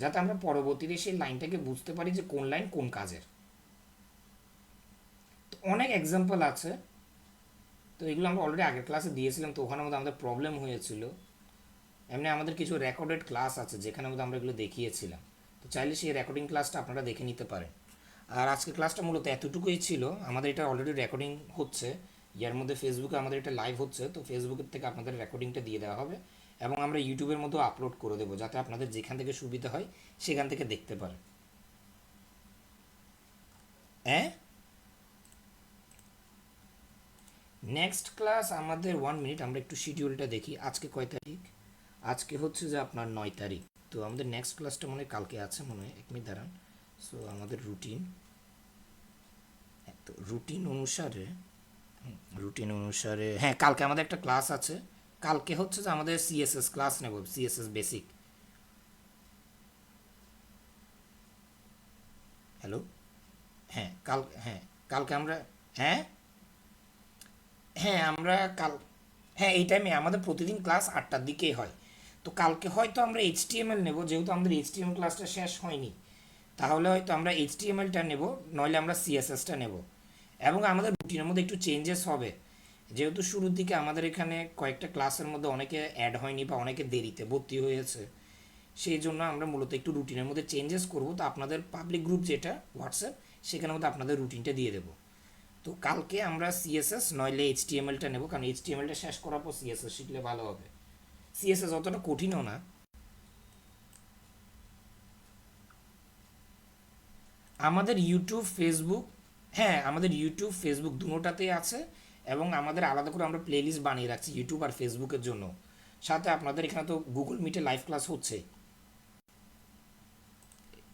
যাতে আমরা পরবর্তীতে সেই লাইনটাকে বুঝতে পারি যে কোন লাইন কোন কাজের। তো অনেক এক্সাম্পল আছে, তো এগুলো আমরা অলরেডি আগের ক্লাসে দিয়েছিলাম, তো ওখানে মধ্যে আমাদের প্রবলেম হয়েছিল। এমনি আমাদের কিছু রেকর্ডেড ক্লাস আছে যেখানে মধ্যে আমরা এগুলো দেখিয়েছিলাম, তো চাইলে সেই রেকর্ডিং ক্লাসটা আপনারা দেখে নিতে পারেন। আর আজকের ক্লাসটা মূলত এতটুকুই ছিল। আমাদের এটা অলরেডি রেকর্ডিং হচ্ছে, ইয়ার মধ্যে ফেসবুকে আমাদের এটা লাইভ হচ্ছে, তো ফেসবুকের থেকে আপনাদের রেকর্ডিংটা দিয়ে দেওয়া হবে এবং আমরা ইউটিউবের মধ্যেও আপলোড করে দেবো, যাতে আপনাদের যেখান থেকে সুবিধা হয় সেখান থেকে দেখতে পারেন। হ্যাঁ, নেক্সট ক্লাস আমাদের 1 মিনিট, আমরা একটু শিডিউলটা দেখি। আজকে কয় তারিখ? আজকে হচ্ছে যে আপনার 9 তারিখ। তো আমাদের নেক্সট ক্লাসটা মনে হয় কালকে আছে, মনে হয় 1 মিনিট দাঁড়ান। সো আমাদের রুটিন, তো রুটিন অনুসারে হ্যাঁ, কালকে আমাদের একটা ক্লাস আছে। কালকে হচ্ছে যে আমাদের সিএসএস ক্লাস নেব, সিএসএস বেসিক। হ্যালো, হ্যাঁ কালকে আমরা, হ্যাঁ হ্যাঁ আমরা কাল হ্যাঁ এই টাইমে আমাদের প্রতিদিন ক্লাস 8টার দিকেই হয়। তো কালকে হয়তো আমরা এইচটিএমএল নেব, যেহেতু আমাদের এইচটিএমএল ক্লাসটা শেষ হয়নি, তাহলে হয়তো আমরা এইচটিএমএলটা নেব, নইলে আমরা সিএসএসটা নেব। এবং আমাদের রুটিনের মধ্যে একটু চেঞ্জেস হবে, যেহেতু শুরুর দিকে আমাদের এখানে কয়েকটা ক্লাসের মধ্যে অনেকে অ্যাড হয়নি বা অনেকে দেরিতে ভর্তি হয়েছে, সেই জন্য আমরা মূলত একটু রুটিনের মধ্যে চেঞ্জেস করব। তো আপনাদের পাবলিক গ্রুপ যেটা হোয়াটসঅ্যাপ, সেখানের মধ্যে আপনাদের রুটিনটা দিয়ে দেবো। তো কালকে আমরা সিএসএস নইলে এইচটিএমএলটা নেব, কারণ এইচটিএমএলটা শেষ করার পর সিএসএস শিখলে ভালো হবে। সিএসএস অতটা কঠিনও না। আমাদের ইউটিউব ফেসবুক, হ্যাঁ আমাদের ইউটিউব ফেসবুক দুটোটাতেই আছে, এবং আমাদের আলাদা করে আমরা প্লেলিস্ট বানিয়ে রাখছি ইউটিউব আর ফেসবুকের জন্য। সাথে আপনাদের এখানে তো গুগল মিটে লাইভ ক্লাস হচ্ছে,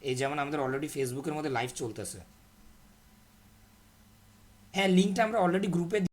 এই যেমন আমাদের অলরেডি ফেসবুকের মধ্যে লাইভ চলতেছে। হ্যাঁ, লিঙ্কটা আমরা অলরেডি গ্রুপে